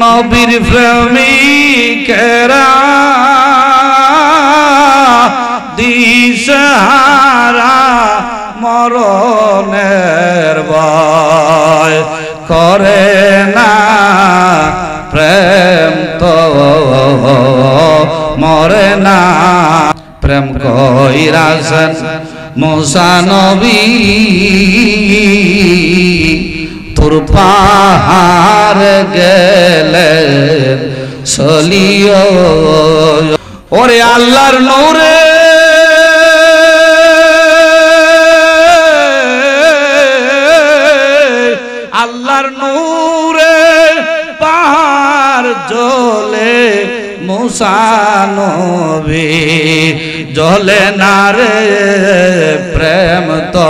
নবীর প্রেমিকেরা দিশহারা মরণের ভয় করে না, প্রেম তো মরে না। প্রেম কইরাছেন মুসা নবী, তোর পাহাড় গেলেন চলিও। ওরে আল্লাহর নূরে আল্লাহর নূরে পাহাড় জ্বলে, মুসা নবী জ্বলে না রে, প্রেম তো।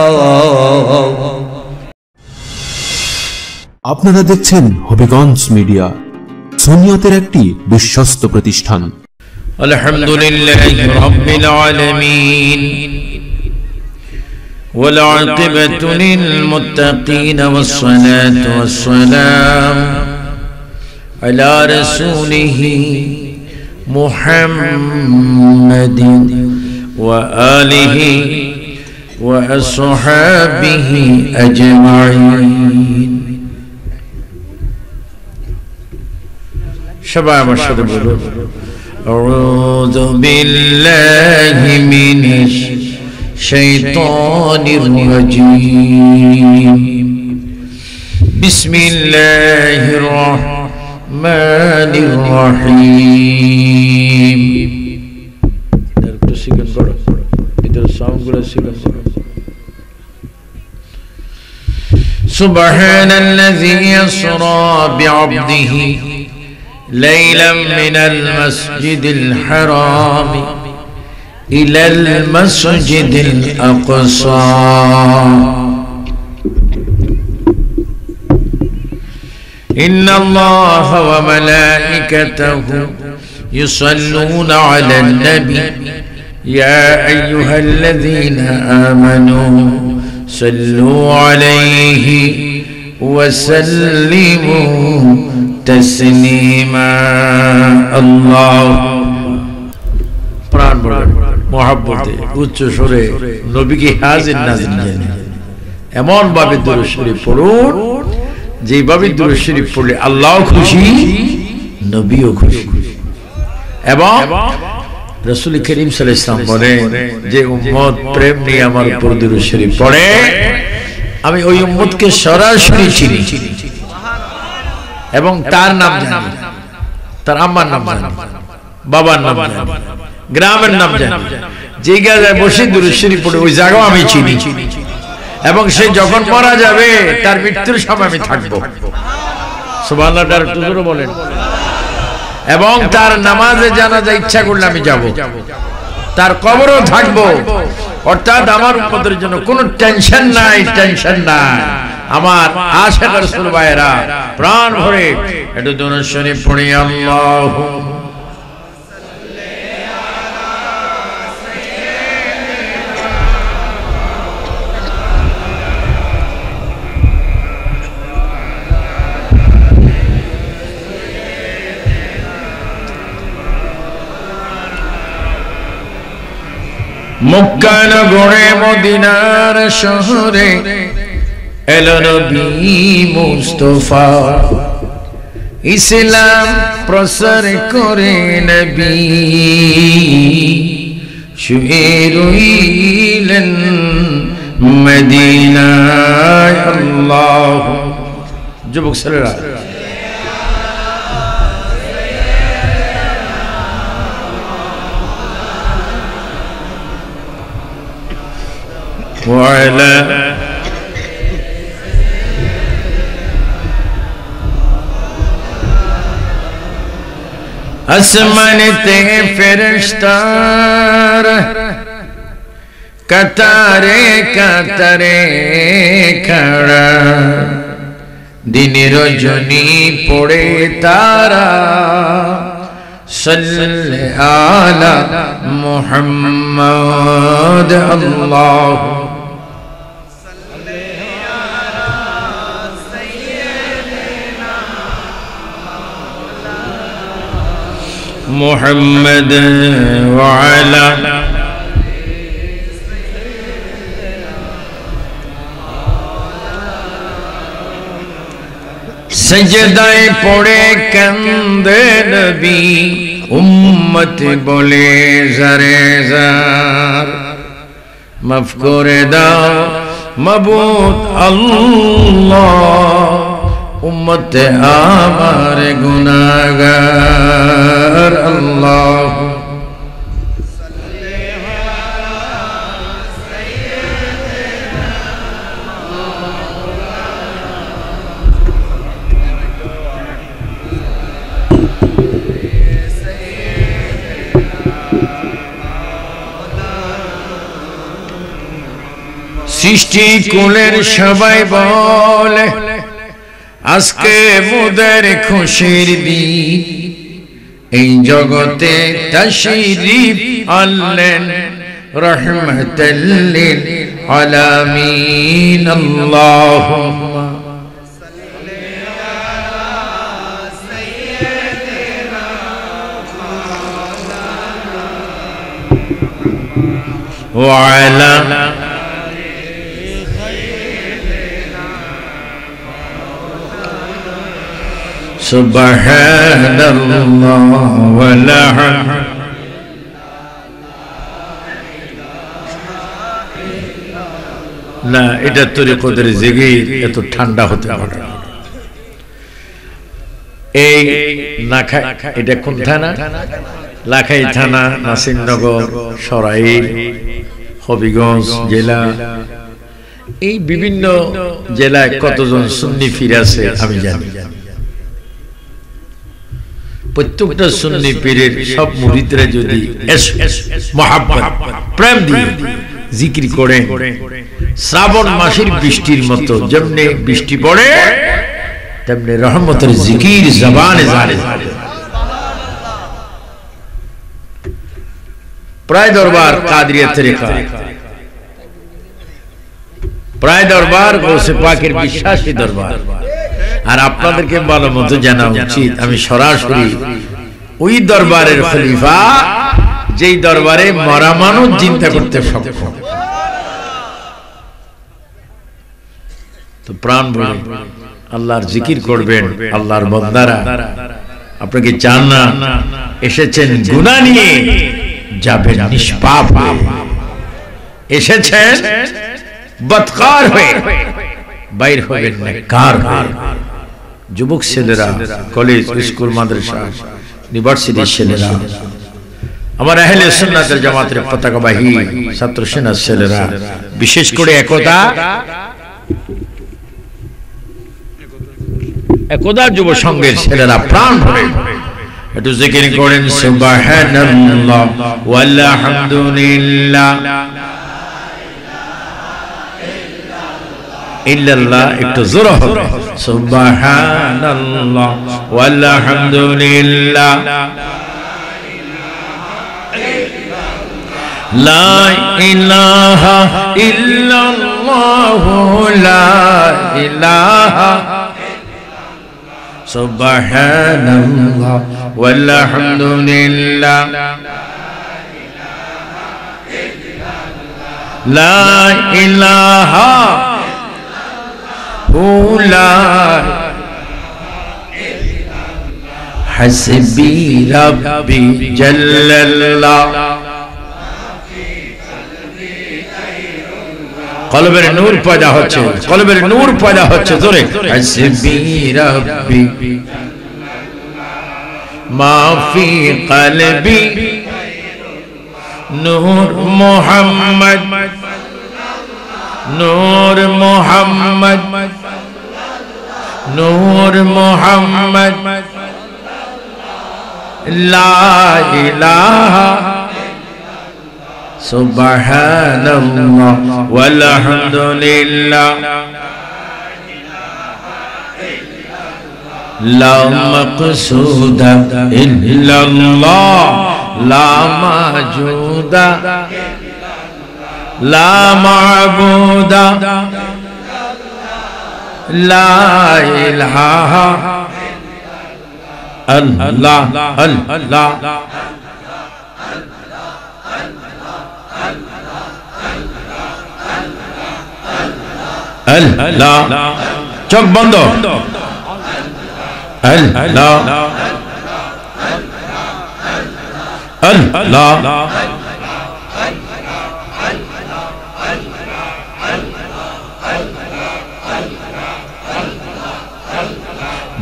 আপনারা দেখছেন হবিগঞ্জ মিডিয়া, সুন্নিয়তের একটি বিশ্বস্ত প্রতিষ্ঠান। আলহামদুলিল্লাহি রাব্বিল আলামিন ওয়াল আকিবাতু লিল মুত্তাকিন ওয়াস সালাতু ওয়াস সালাম আলা রাসূলিহি মুহাম্মাদিন ওয়া আলিহি ওয়া আসহাবিহি আজমাইন। সবাই আমার সাথে বলুন, আউযু বিল্লাহি মিনাশ শাইতানির রাজীম, বিসমিল্লাহির রহমানির রহিম। একটু সিগন্যাল করো, এটার সাউন্ডগুলো সিগন্যাল করো। সুবহানাল্লাযী ইয়াসরা বি'আবদিহি ليلا من المسجد الحرام إلى المسجد الأقصى إن الله وملائكته يصلون على النبي يا أيها الذين آمنوا صلوا عليه وسلموا تسليما। الله প্রাণ ভরে মহব্বতে উচ্চ স্বরে নবীকে হাজির নাজির জানেন, এমন ভাবে দুরূদ শরীফ পড়ুন যেভাবে দুরূদ শরীফ পড়লে আল্লাহও খুশি, নবীও খুশি। এবং রাসূল করিম সাল্লাল্লাহু আলাইহি ওয়াসাল্লাম বলেন, যে উম্মত প্রেম নিয়ে আমার উপর দুরূদ শরীফ পড়ে, আমি ওই উম্মতকে সরাসরি চিনি এবং তার নাম জানি, তার আম্মার নাম জানি, বাবার নাম জানি, গ্রামের নাম জানি। যে জায়গায় বসে দুরূদ শরীফ পড়ে ওই জায়গাও আমি চিনি, এবং সে যখন মারা যাবে তার মৃত্যুর সময় আমি থাকবো। সুবহানাল্লাহ, তার জোরে বলেন। এবং তার নামাজে জানাজা ইচ্ছা করলে আমি যাব, তার কবরও থাকবো। অর্থাৎ আমার উম্মতের জন্য কোনো টেনশন নাই, টেনশন নাই। আমার আশিক রাসূল ভাইরা প্রাণ ভরে একটু দুরূদ শরীফ পড়ি। আল্লাহু মক্কা নগরে মদিনার শহরে এলো নবী মুস্তাফা, ইসলাম প্রসার করে নবী শুয়ে রইলেন মদিনায়। আল্লাহ, যুবক ছেলেরা وعلى আসমানেতে ফেরেশতারা কাতারে কাতারে খাড়া, দিনে রজনী পড়ে তারা সাল্লি আলা মুহাম্মদ। আল্লাহ محمد وعلى सजदाए पड़े कंदे नबी उम्मत बोले जरे जार माफ करे दाओ मबूद अल्लाह उम्मत आमार गुनाहगार अल्लाह সৃষ্টি কুলের সবাই বলে আজকে মোদের খুশির দিন এই জগতে তাশরীফ আনলেন রহমাতাল লিল আলামিন আল্লাহুম্মা সাল্লি আলা সাইয়্যিদিনা ওয়া আলা সুবহানাল্লাহ ওয়ালা না এটা তরিকতের জিগির এত ঠান্ডা হতে পারে এই লাখাই এটা কোন থানা লাখাই থানা নাসিরনগর সরাইল হবিগঞ্জ জেলা এই বিভিন্ন জেলায় কতজন সুন্নি পীর আছে আমি জানি প্রত্যেকটা সুন্নি পীরের সব মুরিদরা যদি মহব্বত প্রেম দিয়ে জিকির করে শ্রাবণ মাসের বৃষ্টির মতো যেমনি বৃষ্টি পড়ে তেমনি রহমতের জিকির জবানে জারি প্রায় দরবার কাদরিয়া তরিকা প্রায় দরবার গৌসে পাকের বিশ্বাসী দরবার আর আপনাদেরকে ভালো মতো জানা উচিত আমি সরাসরি ওই দরবারের খলিফা যেই দরবারে মরা মানুষ চিন্তা করতে সক্ষম তো প্রাণ ভরে আল্লাহর জিকির করবেন আল্লাহর বান্দারা আপনাকে চান না এসেছেন গুনাহ নিয়ে যাবেন নিষ্পাপ হয়ে এসেছেন বদকার হয়ে বাইর হবেন নেককার হয়ে যুবক ছেলেরা কলেজ স্কুল মাদ্রাসা ইউনিভার্সিটির ছেলেরা আমার আহলে সুন্নাত ওয়াল জামাতের পতাকাবাহী ছাত্র সেনার ছেলেরা বিশেষ করে একদা যুব সংঘের ছেলেরা প্রাণ ভরে একটু জিকির করেন সুবহানাল্লাহ ওয়ালহামদুলিল্লাহ ইল্লাল্লাহ একটু জোরে হবে সুবহানাল্লাহ ওয়ালহামদুলিল্লাহ লা ইলাহা ইল্লাল্লাহু লা ইলাহা সুবহানাল্লাহ ওয়ালহামদুলিল্লাহ লা ইলাহা لا حسبي ربي جل الله কলবের নূর পয়দা হচ্ছে কলবের নূর পয়দা হচ্ছে জোরে হাসবি রব্বি মা ফি কলবি নূর মুহাম্মদ নূর মুহাম্মদ নূর মুহাম্মদ লা ইলাহা সুবহানাল্লাহ ওয়ালহামদুলিল্লাহ লা মাকসুদা ইল্লাল্লাহ লা মাজুদা লা মা'বুদা লা ইলাহা अल्लाह अल्लाह अल्लाह चौक बंद अल्लाह अल्लाह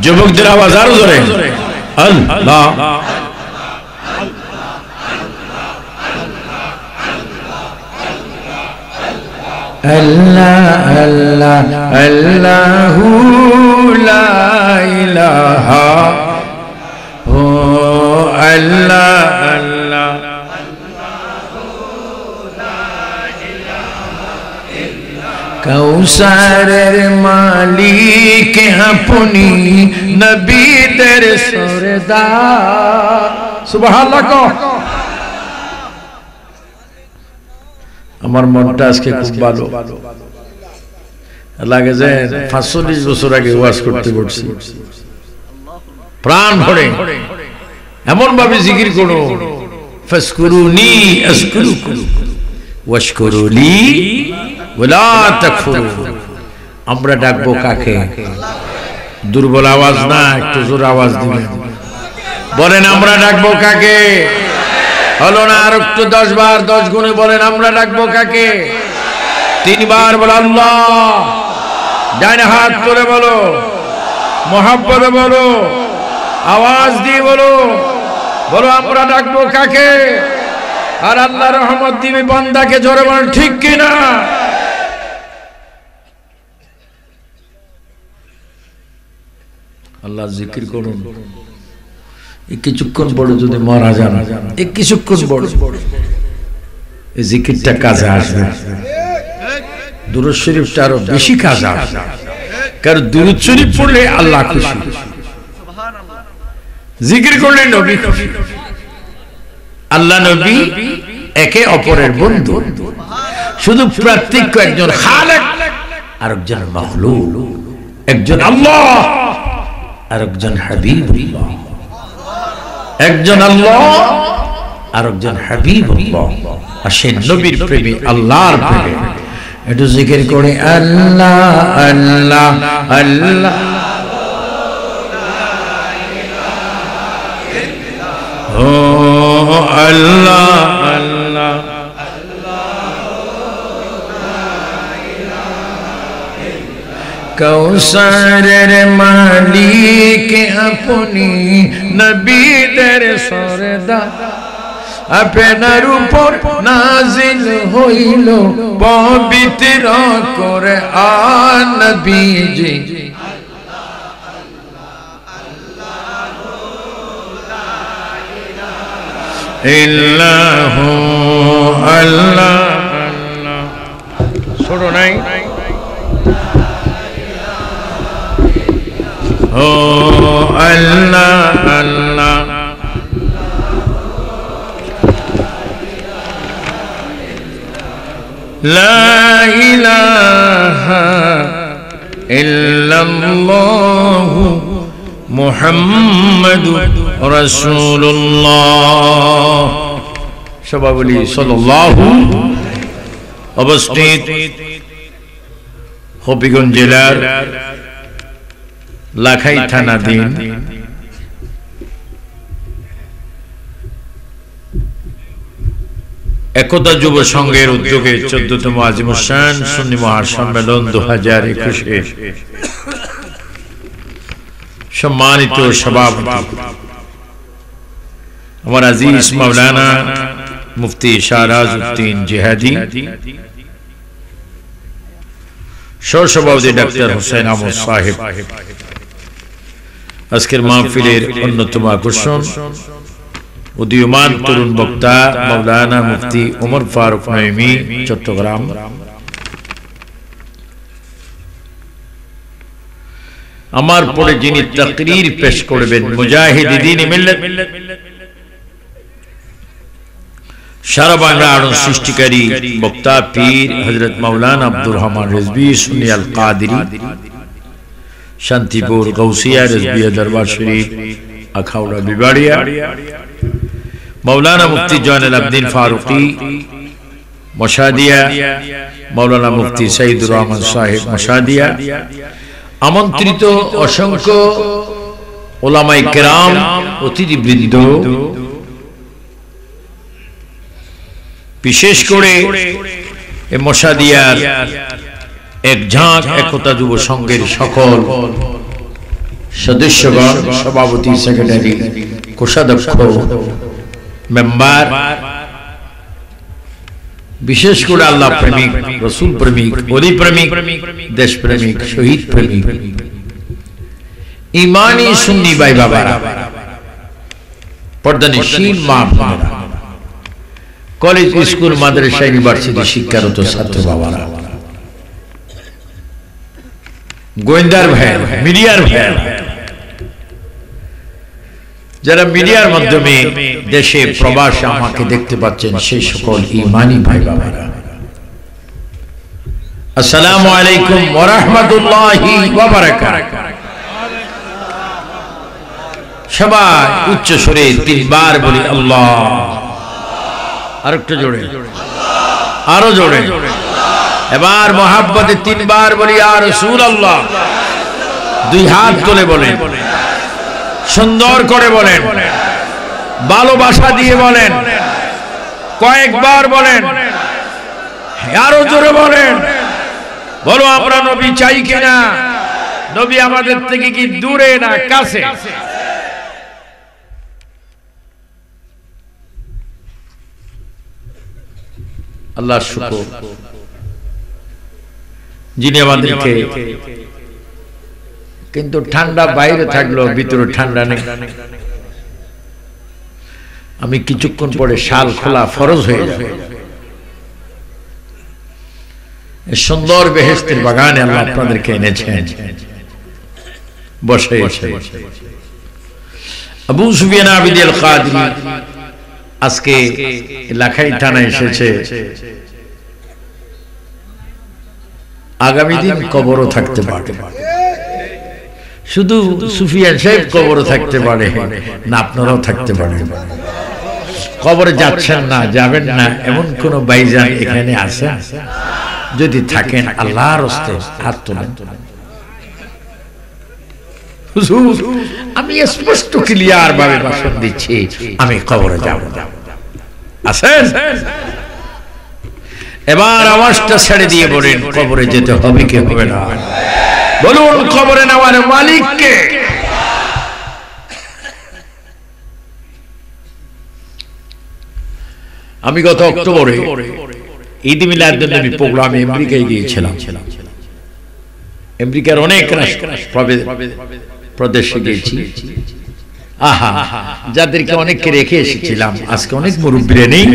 যুবকদের আওয়াজ আরো জোরে আল্লাহ আল্লাহ আল্লাহ আল্লাহু লা ইলাহা ও আল্লাহ আল্লাহ কৌসারের মালিক আপনি নবীদের সরদার সুবহানাল্লাহ কও আমার মনটা আজকে খুব ভালো লাগে যে 45 বছর আগে ওয়াজ করতে বসছি প্রাণ ভরে এমন ভাবে জিকির করো ফাসকুরুনি আযকুরুকুম ওয়াশকুরুলি ওয়ালা তাকফুরু আমরা ডাকবো কাকে দুর্বল আওয়াজ না একটু জোর আওয়াজ দিবেন বলেন আমরা ডাকবো কাকে হলো না আর একটু 10 বার 10 গুণে বলেন আমরা ডাকবো কাকে 3 বার বল আল্লাহ ডান হাত তুলে বলো মোহাব্বতে বলো আওয়াজ দিয়ে বলো বলো আমরা ডাকবো কাকে আর আল্লাহ রহমত দিবে বান্দাকে জোরে বলেন ঠিক কি না আল্লাহ জিকির করুন কিছুক্ষণ বড় যদি মারা যান কিছুক্ষণ বড় এই জিকিরটা কাজে আসবে দুরূদ শরীফটা আরো বেশি কাজে আসবে কারণ দুরূদ শরীফ পড়লে আল্লাহ খুশি জিকির করলে নবী খুশি আল্লাহ নবী একে অপরের বন্ধু শুধু প্রত্যেক একজন খালেক আরেকজন মাখলুক একজন আল্লাহ আরেকজন হাবিবুল্লাহ একজন আল্লাহ আরেকজন হাবিবুল্লাহ আর সেই নবীর প্রেমে আল্লাহর প্রেমে একটু জিকির করে আল্লাহ আল্লাহ আল্লাহ ও আল্লাহ আল্লাহ কৌসারের মালিক আপনি নবীদের সরদার আপনার উপর নাজিল হইল পবিত্র কোরআন নবীজি ইল্লাহু আল্লাহ আল্লাহ ছোট নাই ও আল্লাহ আল্লাহ লা ইলাহা ইল্লাল্লাহু মুহাম্মাদুর রাসূলুল্লাহ সবাই বলি সাল্লাল্লাহু অবস্থিত হবিগঞ্জ জেলার লাখাই থানাধীন একতা যুব সংঘের উদ্যোগে 14তম আজিমুসান সুন্নি মহাসম্মেলন 2021 সম্মানিত সভাপতি আমার আজিজ মাওলানা মুফতি শাহরাজউদ্দিন জিহাদি সহসভাপতি ডাক্তার হোসেন আহমদ সাহেব আজকের মাহফিলের অন্যতম আকর্ষণ উদীয়মান তরুণ বক্তা মাওলানা মুফতি ওমর ফারুক নাইমি চট্টগ্রাম আমার পরে যিনি তাকরীর পেশ করবেন মুজাহিদিন মিল্লাত সারা বাংলা আড়ন সৃষ্টিকারী বক্তা পীর হযরত মাওলানা আব্দুর রহমান রিজভী সুন্নি আল কাদেরী শান্তিপুর গৌসিয়া রিজভিয়া দরবার শরীফ अखाउड़ा बिबाड़िया, मौलाना मुफ्ती जौनुल आबिदीन फारूकी मशादिया, मौलाना मुफ्ती सईदुर रहमान साहिब मशादिया, আমন্ত্রিত অসংখ্য ওলামায়ে কেরাম, অতিথিবৃন্দ, বিশেষ করে এই মশাদিয়ার এক ঝাঁক একতা যুব সংঘের সকল সদস্যগণ, সভাপতি, সেক্রেটারি, কোষাধ্যক্ষ, মেম্বার, বিশেষ করে আল্লাহ প্রেমিক, রসুল প্রেমিক, অলি প্রেমিক, দেশ প্রেমিক, শহীদ প্রেমিক, ইমানি সুন্নি ভাই বাবারা, পর্দানিশীন মা বোনেরা, কলেজ, স্কুল, মাদ্রাসা, ইউনিভার্সিটি শিক্ষারত ছাত্র বাবারা, গোয়েন্দার ভাই, মিডিয়ার ভাই, যারা মিডিয়ার মাধ্যমে দেশে প্রবাসে আমাকে দেখতে পাচ্ছেন, সেই সকল ঈমানি ভাই বাবারা, আসসালামু আলাইকুম ওয়া রাহমাতুল্লাহি ওয়া বারাকাতুহু। সবাই উচ্চ স্বরে তিনবার বলি আল্লাহ, আরেকটু জোরে, আরো জোরে, এবার মহাব্বতে তিনবার বলি ইয়া রাসূলুল্লাহ। দুই হাত তুলে বলেন, সুন্দর করে বলেন, ভালোবাসা দিয়ে বলেন, কয়েকবার বলেন, আরো জোরে বলেন। বলো আমরা নবী চাই কিনা? নবী আমাদের থেকে কি দূরে না কাছে? আল্লাহর শুকর, যিনি আমাদেরকে, কিন্তু ঠান্ডা বাইরে থাকলো, ভিতরে ঠান্ডা নেই। আমি কিছুক্ষণ পরে শাল খোলা ফরজ হয়ে যাবে। সুন্দর বেহেশতের বাগানে আল্লাহ আপনাদেরকে এনেছেন, বসে আবু সুফিয়ান আবিদ আল কাদরি আজকে লাখাই থানায় এসেছে। আগামী দিন কবরও থাকতে পারে, শুধু সুফিয়ান সাহেব কবরও থাকতে পারে না, আপনারাও থাকতে পারেন। কবরে যাচ্ছেন না, যাবেন না এমন কোন ভাইজান এখানে আছে? যদি থাকেন আল্লাহর রাস্তে হাত তোলেন। হুজুর আমি স্পষ্ট ক্লিয়ার ভাবে ভাষণ দিচ্ছি, আমি কবরে যাব। আছেন? এবার আওয়াজটা ছেড়ে দিয়ে বলেন, কবরে যেতে হবে কি হবে না? বলুন, কবরে নেওয়ার মালিক কে? আমি গত অক্টোবরে ঈদ মিলাদুন্নবী প্রোগ্রামে আমেরিকায় গিয়েছিলাম। আমেরিকার অনেক প্রদেশে গিয়েছি। আহা, যাদেরকে অনেককে রেখে এসেছিলাম, আজকে অনেক মুরব্বীরা নেই,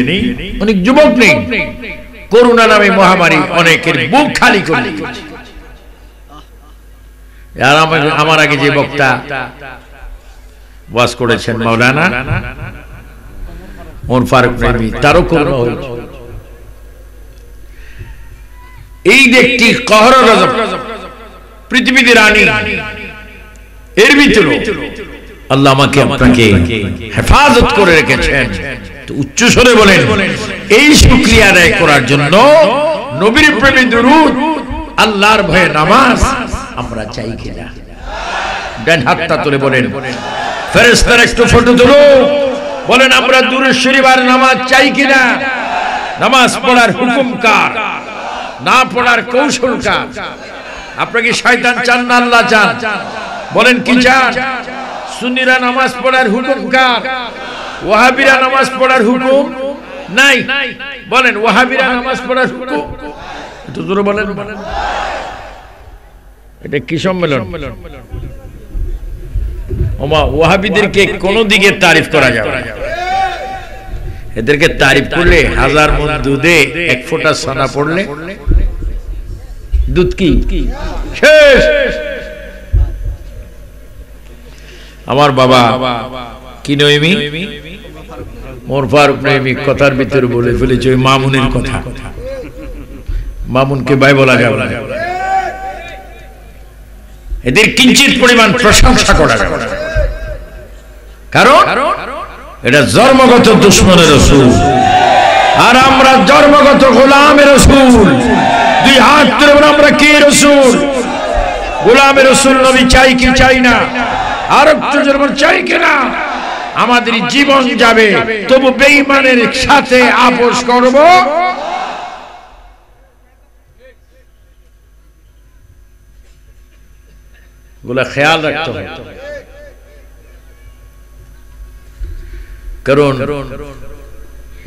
অনেক যুবক নেই। করোনা নামে মহামারী অনেকের বুক খালি করে দিয়েছে। আর আমার আগে যে বক্তা ওয়াজ করেছেন মাওলানা ওমর ফারুক নবী, তারও করোনা হয়েছে। এই ব্যক্তি কহর রজব, পৃথিবীতে রানী, এর ভিতরে আল্লাহ আমাকে আপনাকে হেফাজত করে রেখেছেন। তো উচ্চ স্বরে বলেন, এই শুকরিয়া আদায় করার জন্য নবীর প্রেমে দুরূদ, আল্লাহর ভয়ে নামাজ আমরা চাই কিনা? ডান হাতটা তুলে বলেন, ফেরেশতারা একটু ফটো তুলো, বলেন আমরা দুরূদ শরীফ আর নামাজ চাই কিনা? নামাজ পড়ার হুকুম কার? না পড়ার কৌশল কার? আপনাকে শয়তান চান না আল্লাহ চান? বলেন কি চান? সুন্নিরা নামাজ পড়ার হুকুম কার? ওয়াহাবিরা নামাজ পড়ার হুকুম নাই। বলেন ওয়াহাবিরা নামাজ পড়ার হুকুম? একটু জোরে বলেন। এটা কি সম্মেলন? ওমা, ওয়াহাবিদেরকে কোন দিকে তারিফ করা যাবে না। এদেরকে তারিফ করলে 1000 মণ দুধে 1 ফোঁটা ছানা পড়লে দুধ কি শেষ। আমার বাবা কি নইমি ওমর ফারুক নইমি কথার ভিতরে বলে ফেলেছে ওই মামুনের কথা। মামুনকে ভাই বলা যাবে না, এদের কিঞ্চিত পরিমাণ প্রশংসা করা যাবে না। কারণ এটা জন্মগত দুশমনের রাসূল, আর আমরা জন্মগত গোলামের রাসূল। দুই হাত তুলে বলি আমরা কে রাসূল? গোলামের রাসূল নবী চাই কি চাই না? আর একটু জোরে বল চাই কি না? আমাদের জীবন যাবে তবু বেঈমানের সাথে আপোষ করব। গুলা খেয়াল রাখতে হবে, কারণ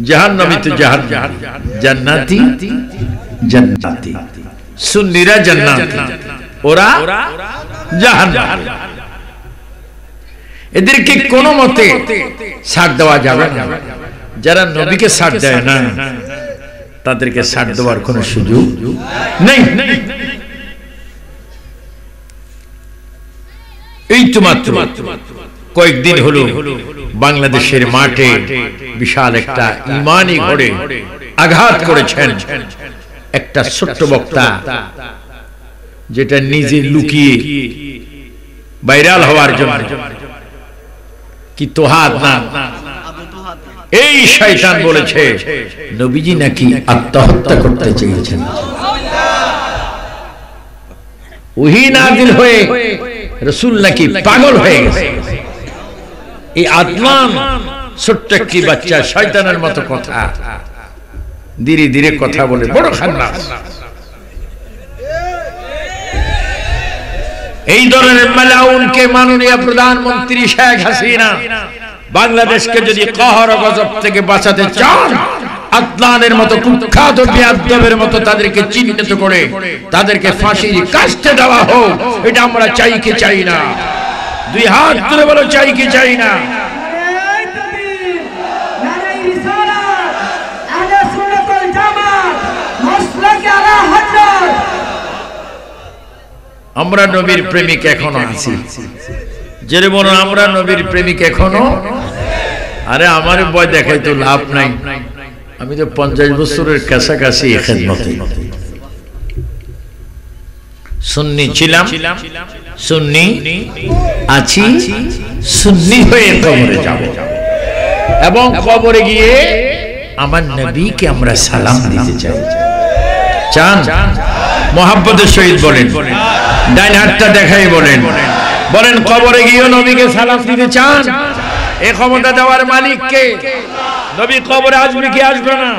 জাহান্নামী তো জান্নাতি জান্নাতি, সুন্নিরা জান্নাতি, ওরা জাহান্নামী। এদেরকে কোনো মতে ছাড় দেওয়া যাবে না। যারা নবীকে ছাড় দেয় না তাদেরকে ছাড় দেওয়ার কোনো সুযোগ নেই। এই তো মাত্র কয়েকদিন হলো বাংলাদেশের মাঠে বিশাল একটা ঈমানি ঘোড়ে আঘাত করেছেন একটা ছোট্ট বক্তা, যেটা নিজে লুকিয়ে ভাইরাল হওয়ার জন্য কি তোহাদ না, এই শয়তান বলেছে নবীজি নাকি আত্মহত্যা করতে চেয়েছেন। ওহী নাযিল হয়ে রাসূল নাকি পাগল হয়ে গেছে। এই আদনান ছোট্ট একটি বাচ্চা শয়তানের মতো কথা ধীরে ধীরে কথা বলে, বড় খান্নাস। এই ধরনের মালাউনকে মাননীয় প্রধানমন্ত্রী শেখ হাসিনা বাংলাদেশকে যদি কহর গজব থেকে বাঁচাতে চান, আদনানের মতো কুখ্যাত বেয়াদবের মতো তাদেরকে চিহ্নিত করে তাদেরকে ফাঁসির কাস্টে দেওয়া হোক। এটা আমরা চাই কি চাই না? দুই হাত তুলে বলো চাই কি চাই না? আমরা নবীর প্রেমিক এখনো আছি। যে বলো আমরা নবীর প্রেমিক এখনো। আরে আমার ভয় দেখাই তো লাভ নাই, আমি তো 50 বছরের কাছাকাছি খেদমতে সুন্নি ছিলাম, সুন্নি আছি, সুন্নি হয়ে কবরে যাব, এবং কবরে গিয়ে আমার নবীকে আমরা সালাম দিতে চাই। চান? মোহাব্বতের সহিত বলেন, ডাইন হাতটা দেখাই বলেন, বলেন কবরে গিয়ে নবীকে সালাম দিতে চান? এই ক্ষমতা দেওয়ার মালিক কে? নবী কবরে আসবে কি আসবে না?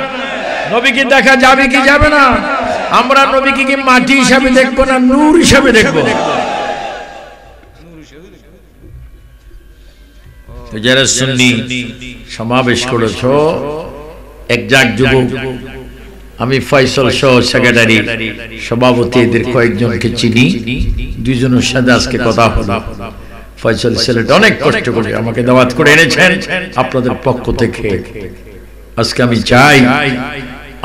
নবীকে দেখা যাবে কি যাবে না? আমরা নবীকে কি মাটি হিসাবে দেখবো না নূর হিসাবে দেখবো? যারা সুন্নি সমাবেশ করেছো, একজাক যুবক, আমি ফয়সল সহ সেক্রেটারি সভাপতি এদের কয়েকজনকে চিনি, দুইজনের সাথে আজকে কথা হলো। ফয়সল ছেলেটা অনেক কষ্ট করে আমাকে দাওয়াত করে এনেছেন আপনাদের পক্ষ থেকে। আজকে আমি চাই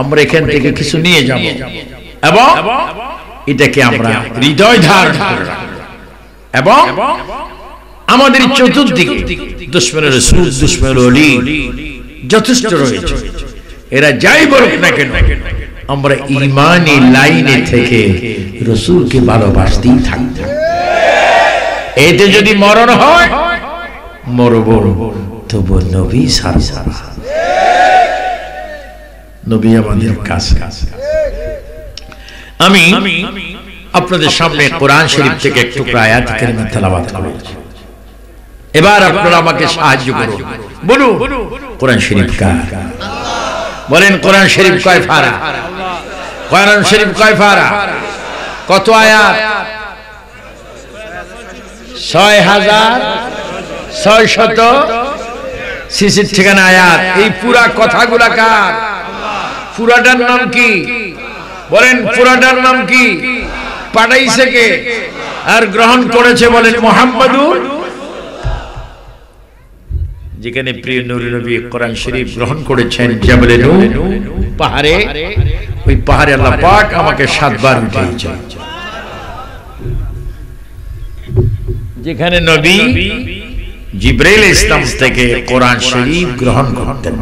আমরা এখান থেকে কিছু নিয়ে যাব এবং এটাকে আমরা হৃদয় ধারণ করব, এবং আমাদের চতুর্দিকে দুশমনের রাসূল, দুশমনের ওলি যথেষ্ট রয়েছে। এরা যাই বলুক না কেন, আমরা ঈমানি লাইনে থেকে রাসূলকে ভালোবাসতেই থাকব। এতে যদি মরণ হয় মরব, তবু নবী সারা। নবী আমাদের কাছে। আমি আপনাদের সামনে কোরআন শরীফ থেকে একটু আয়াত কারিমা তেলাওয়াত করেছি। এবার আপনারা আমাকে সাহায্য করুন, বলুন কোরআন শরীফ কার? বলেন কোরআন শরীফ কয় পারা? কোরআন শরীফ কয় পারা? কত আয়াত? 6600 ঠিকানা আয়াত। এই পুরা কথাগুলা কার? পুরাটার নাম কি? বলেন পুরাটার নাম কি? পাঠাইছে কে আর গ্রহণ করেছে? বলেন মুহাম্মাদুর। যেখানে প্রিয় নূর নবী কোরআন শরীফ গ্রহণ করেছেন জাবলে নূর পাহাড়ে, ওই পাহাড়ে আল্লাহ পাক আমাকে 7 বার উঠিয়েছেন। যেখানে নবী জিবরাইল ইসলাম থেকে কোরআন শরীফ গ্রহণ করতেন।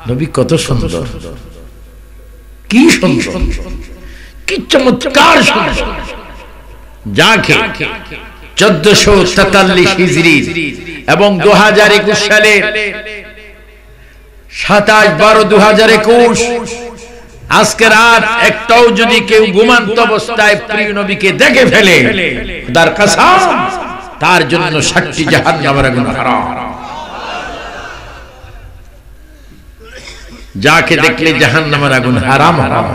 নবী কত সুন্দর, কি সুন্দর, কি চমৎকার সুন্দর। যাকে 1443 হিজরি এবং 2021 সালের 27/12/2021 আজকে রাত একটাও যদি কেউ ঘুমন্ত অবস্থায় প্রিয় নবীকে দেখে ফেলে, তার কসম তার জন্য 60টি জাহান্নামের আগুন হারাম। যাকে দেখলে জাহান্নামের আগুন হারাম হারাম,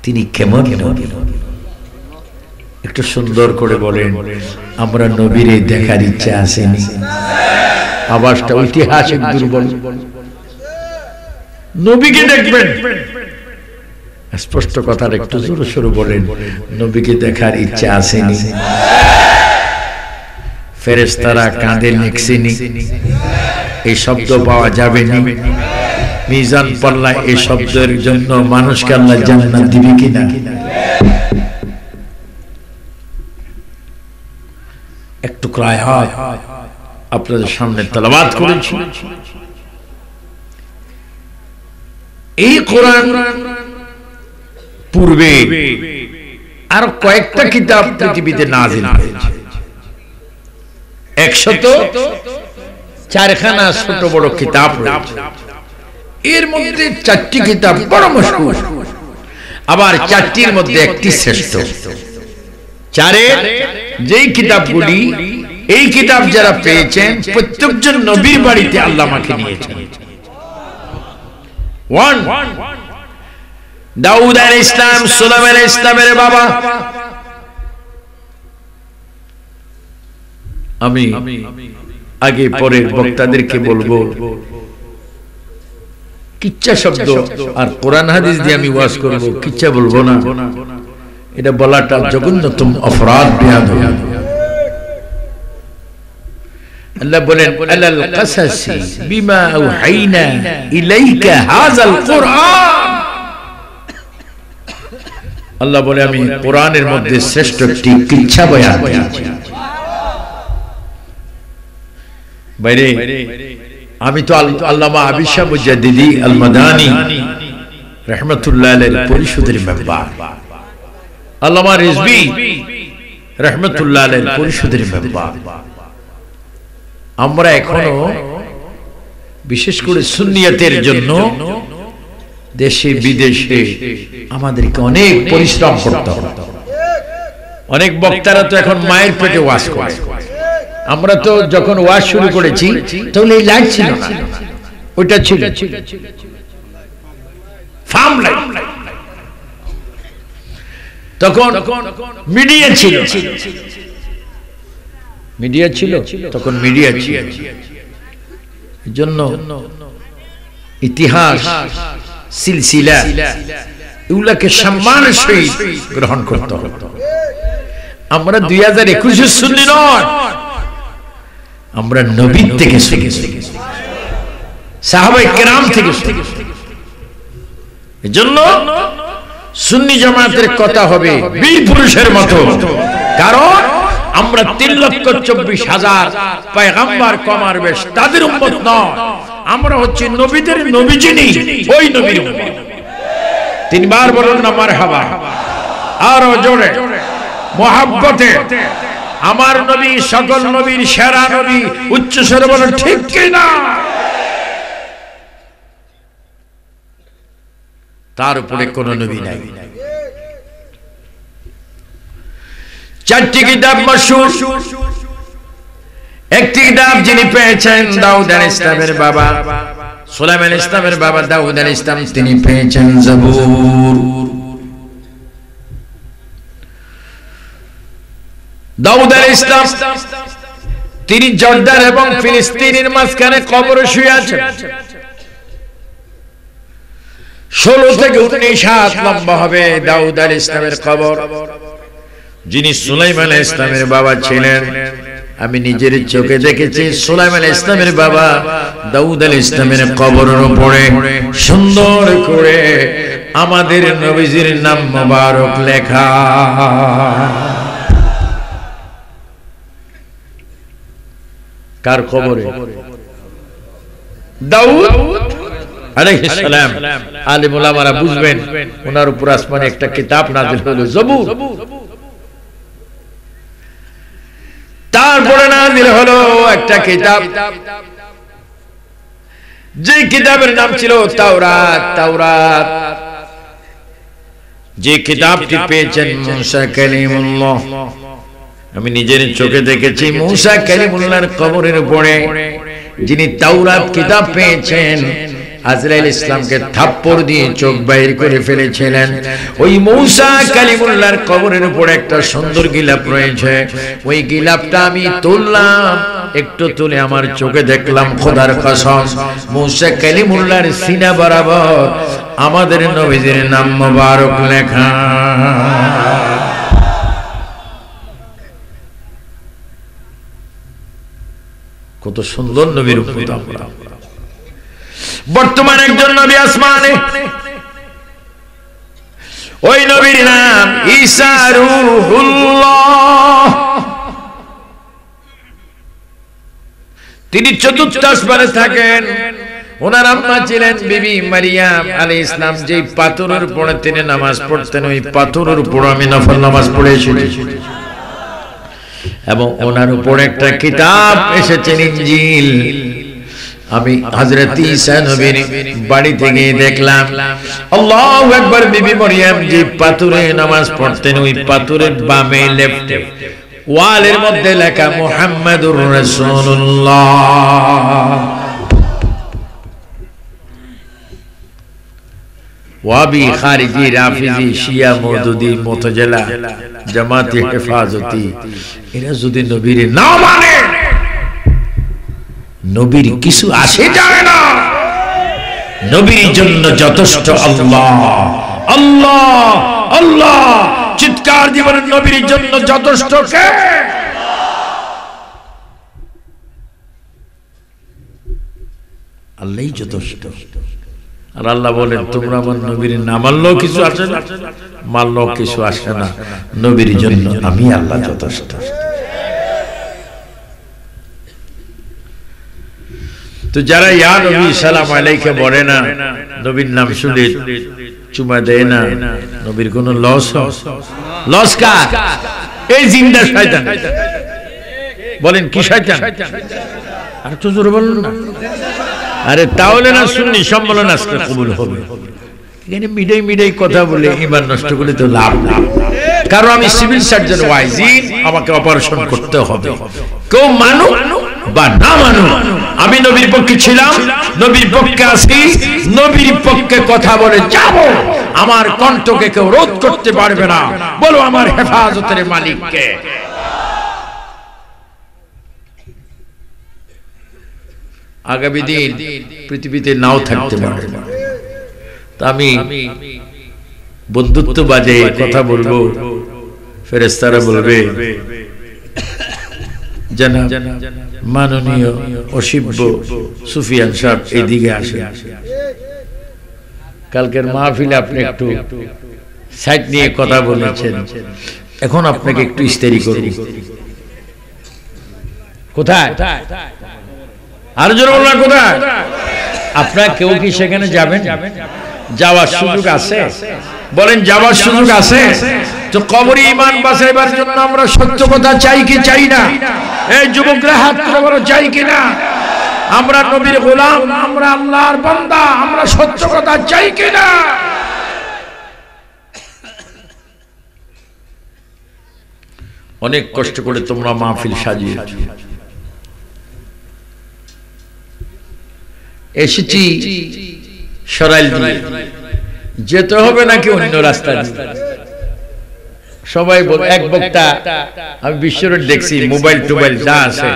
তিনি কেমন নবী? একটু সুন্দর করে বলেন, আমরা নবীরে দেখার ইচ্ছা আসেনি? আওয়াজটা ঐতিহাসিক দুর্বল। নবীকে দেখবেন, স্পষ্ট কথাটা একটু জোরে সোরে বলেন, নবীকে দেখার ইচ্ছা আসেনি? ফেরেশতারা কাঁধে লিখছেনি, এই শব্দ পাওয়া যাবে না। মিজান পাল্লায় এই শব্দের জন্য মানুষকে আল্লাহ জান্নাত দিবে কিনা? একটু আয়াত আপনাদের সামনে তেলাওয়াত করেছি। এই কোরআন পূর্বে আর কয়েকটা কিতাব পৃথিবীতে নাযিল হয়েছে। 104খানা ছোট বড় কিতাব রয়েছে। এর মধ্যে 4টি কিতাব বড় মশহুর, আবার 4টির মধ্যে একটি শ্রেষ্ঠ। 4-এর যেই কিতাবগুলি, এই কিতাব যারা পেয়েছেন প্রত্যেকজন নবীর বাড়িতে আল্লাহ মাকে নিয়েছেন। 1 দাউদ আলাইহিস সালাম, সুলাইমান আলাইহিস সালামের বাবা। আমি আগে পরের বক্তাদেরকে বলবো, কিচ্ছা শব্দ আর কোরআন হাদিস দিয়ে আমি ওয়াজ করব, কিচ্ছা বলবো না। এটা বলাটা জঘন্যতম অপরাধ, বেয়াদবি। আল্লাহ বলেন, আলাল কাসাসি বিমা আওহাইনা ইলাইকা হাযাল কুরআন। আল্লাহ বলে, আমি কোরআনের মধ্যে শ্রেষ্ঠ একটি কিচ্ছা বয়ান করেছি। বাইরে আমি তো আল্লামা আবিদ শাহ মুজাদ্দিদি আল মাদানী রাহমাতুল্লাহ আলাইহির পরিষদের মেম্বার, আল্লামা রিজভী রাহমাতুল্লাহ আলাইহির পরিষদের মেম্বার। আমরা এখনো বিশেষ করে সুন্নিয়তের জন্য দেশে বিদেশে আমাদেরকে অনেক পরিশ্রম করতে হবে। অনেক বক্তারা তো এখন মায়ের পেটে ওয়াজ করে। আমরা তো যখন ওয়াজ শুরু করেছি তখন এই লাইট ছিল না, ওইটা ছিল ফার্ম লাইট। তখন মিডিয়া ছিল, মিডিয়া ছিল তখন, মিডিয়া ছিল। এজন্য ইতিহাস সিলসিলা এগুলাকে সম্মানের সহিত গ্রহণ করতে হবে। আমরা 2021 সুন্নি নয়, আমরা নবী থেকে শিখেছি, সাহাবায়ে কেরাম থেকে শিখেছি। এজন্য সুন্নি জামাতের কথা হবে বীর পুরুষের মতো, কারণ আমরা 3,24,000 পয়গম্বর কমার বেশ তাদের উম্মত নয়, আমরা হচ্ছে নবীদের নবী যিনি, ওই নবীর উম্মত। 3 বার বলুন না মারহাবা, আরো জোরে মুহাব্বতে। আমার নবী সকল নবীর সেরা নবী, উচ্চ স্বরে বলেন ঠিক কি না? তার উপরে কোন নবী নাই। 4টি কিতাব মাশহুর। একটি কিতাব যিনি পেয়েছেন দাউদ আলাইহিস সালামের বাবা, সুলাইমান আলাইহিস সালামের বাবা দাউদ আলাইহিস সালাম, তিনি পেয়েছেন জবুর। দাউদ আলাইহিস সালাম তিনি জর্দান এবং ফিলিস্তিনের মাঝখানে কবরে শুয়ে আছেন। 16 থেকে 19 হাত লম্বা হবে দাউদ আলাইহিস সালামের কবর। যিনি সুলাইমান আলাইহিস সালামের বাবা ছিলেন, আমি নিজের চোখে দেখেছি সুলাইমান আলাইহিস সালামের বাবা দাউদ আলাইহিস সালামের কবরের উপরে সুন্দর করে আমাদের নবীজির নাম মোবারক লেখা। কার কবরে? দাউদ আলাইহিস সালাম। আলেম ওলামারা বুঝবেন, ওনার উপর আসমানে একটা কিতাব নাযিল হলো, জবুর। তারপরে নাযিল হলো একটা কিতাব, যে কিতাবের নাম ছিল তাওরাত। তাওরাত যে কিতাবটি পেয়েছেন মুসা কালিমুল্লাহ, আমি নিজের চোখে দেখেছি মুসা কালিমুল্লাহর কবরের উপরে যিনি তাওরাত কিতাব পেয়েছেন, আজরাইল ইসলামকে থাপ্পড় দিয়ে চোখ বাইর করে ফেলেছিলেন। ওই মুসা কালিমুল্লাহর কবরের উপর একটা সুন্দর গিলাপ রয়েছে, ওই গিলাপটা আমি তুললাম, একটু তুলে আমার চোখে দেখলাম, খোদার কসম মুসা কালিমুল্লাহর সিনা বরাবর আমাদের নবীজির নাম মোবারক লেখা। কত সুন্দর নবীর উপর। বর্তমানে একজন নবী আসমানে, ওই নবীর নাম ঈসা রূহুল্লাহ। তিনি চতুর্থ আসমানে থাকেন। ওনার আম্মা ছিলেন বিবি মারিয়াম আলাইহিস সালাম। যেই পাথরের উপরে তিনি নামাজ পড়তেন, ওই পাথরের উপর আমি নফল নামাজ পড়েছি। এবং ওনার উপর একটা কিতাব এসেছেন, ইনজিল। আমি হযরত ঈসা নবীর বাড়ি থেকে দেখলাম, আল্লাহু আকবার, বিবি মারিয়াম যে পাথরে নামাজ পড়তেন, ওই পাথরের বামে লেফটে ওয়ালের মধ্যে লেখা মুহাম্মাদুর রাসূলুল্লাহ। ওয়াবি, খারিজি, রাফিজি, শিয়া, মওদুদি, মুতাজিলা, জামাতি, হেফাজতি, এরা যদি নবীর না মানে, নবীর কিছু আসে যায় না। নবীর জন্য যথেষ্ট আল্লাহ, আল্লাহ, আল্লাহ। চিৎকার দিবেন, নবীর জন্য যথেষ্ট কে? আল্লাহই যথেষ্ট। আর আল্লাহ বলেন, তোমরা আমার নবীর না মানলেও কিছু আসে না, মানলেও কিছু আসে না, নবীর জন্য আমি আল্লাহ যথেষ্ট। তো যারা ইয়া নবী সালাম আলাইকা বলে না, নবীর নাম শুনে চুমা দেয় না, নবীর কোন লস? লস কার? এই জিন্দা শয়তান। বলেন কি শয়তান? আর তো জোরে বলুন না। আরে তাহলে না সুন্নি সম্মেলন আজকে কবুল হবে। এখানে মিডাই মিডাই কথা বলে ঈমান নষ্ট করলে তো লাভ না। কারণ আমি সিভিল সার্জন ওয়াইজি, আমাকে অপারেশন করতে হবে। কেউ মানু বা না মানু, আমি নবীর পক্ষে ছিলাম, নবীর পক্ষে আছি, নবীর পক্ষে কথা বলে যাব। আমার কণ্ঠকে কেউ রোধ করতে পারবে না। বলো আমার হেফাজতের মালিক কে? আগামী দিন পৃথিবীতে নাও থাকতে পারে, তা আমি বন্ধুত্ব বাজে কথা বলবো, ফেরেশতারা বলবে জানাব মাননীয় অসিব্য সুফিয়ান সাহেব এইদিকে আসে। কালকের মাহফিলে আপনি একটু সাইড নিয়ে কথা বলেছেন, এখন আপনাকে একটু ইস্তেরি করব। কোথায়? আর জোরে বলুন, কোথায়? আপনারা কেউ কি সেখানে যাবেন? যাওয়ার সুযোগ আছে? বলেন যাওয়ার সুযোগ আছে? তো কবরে ঈমান বাঁচাইবার জন্য আমরা সত্য কথা চাই কি চাই না? এই যুবকরা হাত তুলে বলো, চাই কি না? আমরা নবীর গোলাম, আমরা আল্লাহর বান্দা, আমরা সত্য কথা চাই কি না? অনেক কষ্ট করে তোমরা মাহফিল সাজিয়েছো, এসেছি সরাইল দিয়ে, যেতে হবে নাকি অন্য রাস্তা দিয়ে? সবাই বল, এক বক্তা আমি বিশ্বরোড দেখছি, মোবাইল টোবাইল যা আছে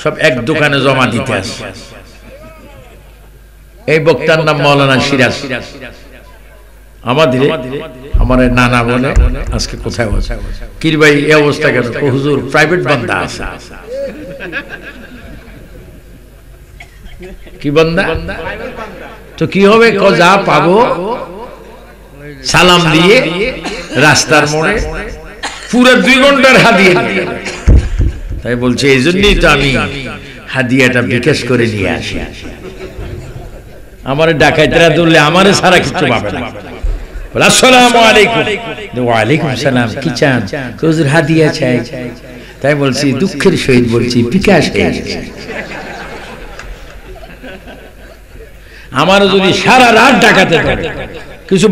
সব এক দোকানে জমা দিতে আসে। এই বক্তার নাম মাওলানা সিরাজ। আমাদের আমার নানা বলে, আজকে কোথায় বসে কির ভাই এই অবস্থা কেন? হুজুর প্রাইভেট বান্দা আছে। কি বান্দা? তো কি হবে? যা পাবো সালাম দিয়ে রাস্তার মোড়ে পুরো 2 ঘন্টার হাদিয়া। তাই বলছে, এই জন্যই তো আমি হাদিয়াটা বিকাশ করে নিয়ে আসি। আমার ডাকাইতরা ধরলে আমারে সারা কিছু পাবে না। আসসালামু আলাইকুম। ওয়া আলাইকুম সালাম। কি চান? হুজুর হাদিয়া চাই। তাই বলছি দুঃখের সহিত বলছি বিকাশ হয়ে গেছে। আমারও যদি সারা রাত ডাকাতে পারে কিছু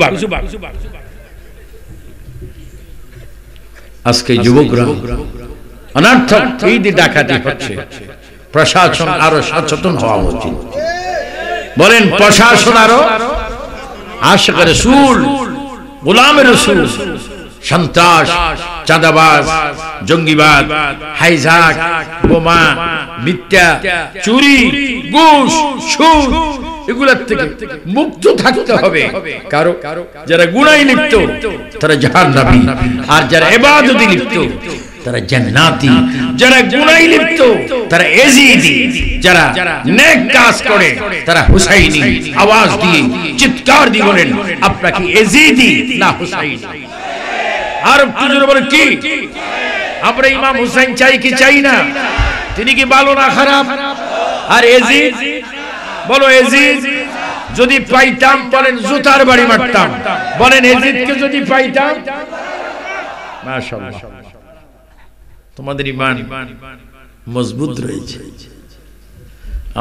আজকে যুবকরা অনর্থক এই যে ডাকাতি হচ্ছে, প্রশাসন আরো সচেতন হওয়া উচিত। বলেন প্রশাসন আরো আশিক রাসূল, গোলামের রাসূল, সন্ত্রাস, চাঁদাবাজ, জঙ্গিবাদ, হাইজাক, বোমা, মিথ্যা, চুরি, ঘুষ, সুদ এগুলোর থেকে মুক্ত থাকতে হবে। কারো যারা গুনাহে লিপ্ত তারা জাহান্নামী, আর যারা ইবাদতে লিপ্ত তারা জান্নাতি। যারা গুনাহে লিপ্ত তারা এজিদি, যারা নেক কাজ করে তারা হুসাইনি। আওয়াজ দিয়ে চিৎকার দিয়ে বলেন আপনাকে এজিদি না হুসাইনি? আর তুজুর বলে কি আমরা ইমাম হুসাইন চাই কি চাই না? তিনি কি ভালো না খারাপ? আর এজিদ বলো, এজিদ যদি পাইতাম বলেন জুতার বাড়ি মারতাম। বলেন এজিদকে যদি পাইতাম, মাশাআল্লাহ তোমাদের ঈমান মজবুত রয়েছে।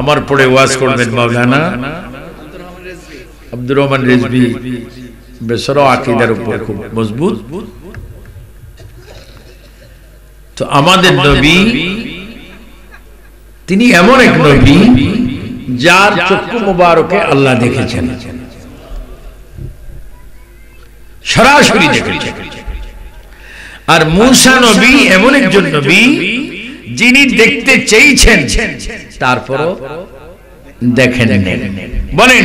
আমার পরে ওয়াজ করবেন মাওলানা আব্দুর রহমান রিজভী, বেসরা আকীদার উপর খুব মজবুত। তো আমাদের নবী তিনি এমন এক নবী যার চক্ষু মুবারকে আল্লাহ দেখেছেন, সরাসরি দেখেছেন। আর মূসা নবী এমন একজন নবী যিনি দেখতে চেয়েছেন তারপরও দেখেন। বলেন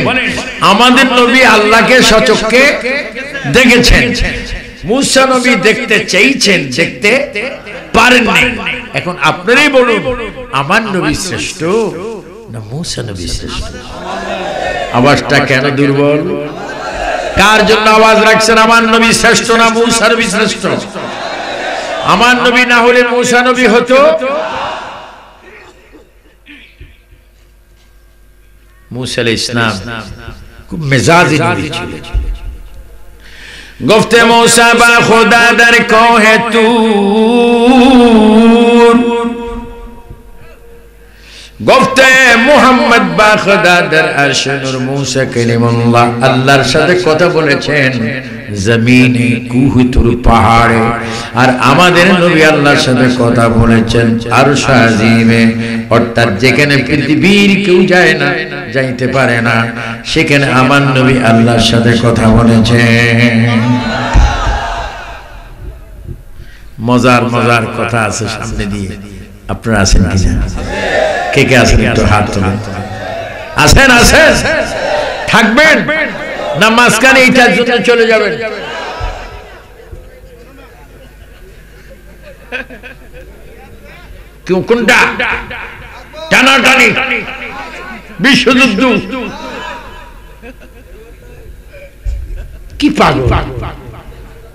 আমাদের নবী আল্লাহকে সচক্ষে দেখেছেন, মূসা নবী দেখতে চেয়েছেন, দেখতে পারেননি। এখন আপনারাই বলুন আমার নবী শ্রেষ্ঠ না মূসা নবী শ্রেষ্ঠ? আওয়াজটা কেন দুর্বল? কার জন্য আওয়াজ রাখছেন? আমার নবী শ্রেষ্ঠ না মূসা নবী শ্রেষ্ঠ? আমার নবী না হলে মূসা নবী হতো। मूसा अलैहिस्सलाम खूब मिजाजी नबी ছিলেন। गफ्ते मूसा बा खुदा दर कोहे तूर, गफ्ते मुहम्मद बा खुदा दर अर्श नूर। मूसा कलिमुल्लाह আল্লাহর সাথে কথা বলেছেন জমিনে, কুহ, তুর, পাহাড়ে। আর আমাদের নবী আল্লাহর সাথে কথা বলেছেন আরশ আজিমে, অর্থাৎ যেখানে পৃথিবীর কেউ যায় না, যাইতে পারে না, সেখানে আমার নবী আল্লাহর সাথে কথা বলেছেন। মজার মজার কথা আছে সামনে দিয়ে, আপনারা আছেন কি না? কে কে আছেন একটু হাত তুলুন। আছেন? আছেন? থাকবেন না মাঝখানে এইটার জন্য চলে যাবেন? কেউ কোনটা? টানাটানি, বিশ্বযুদ্ধ, কি পাগল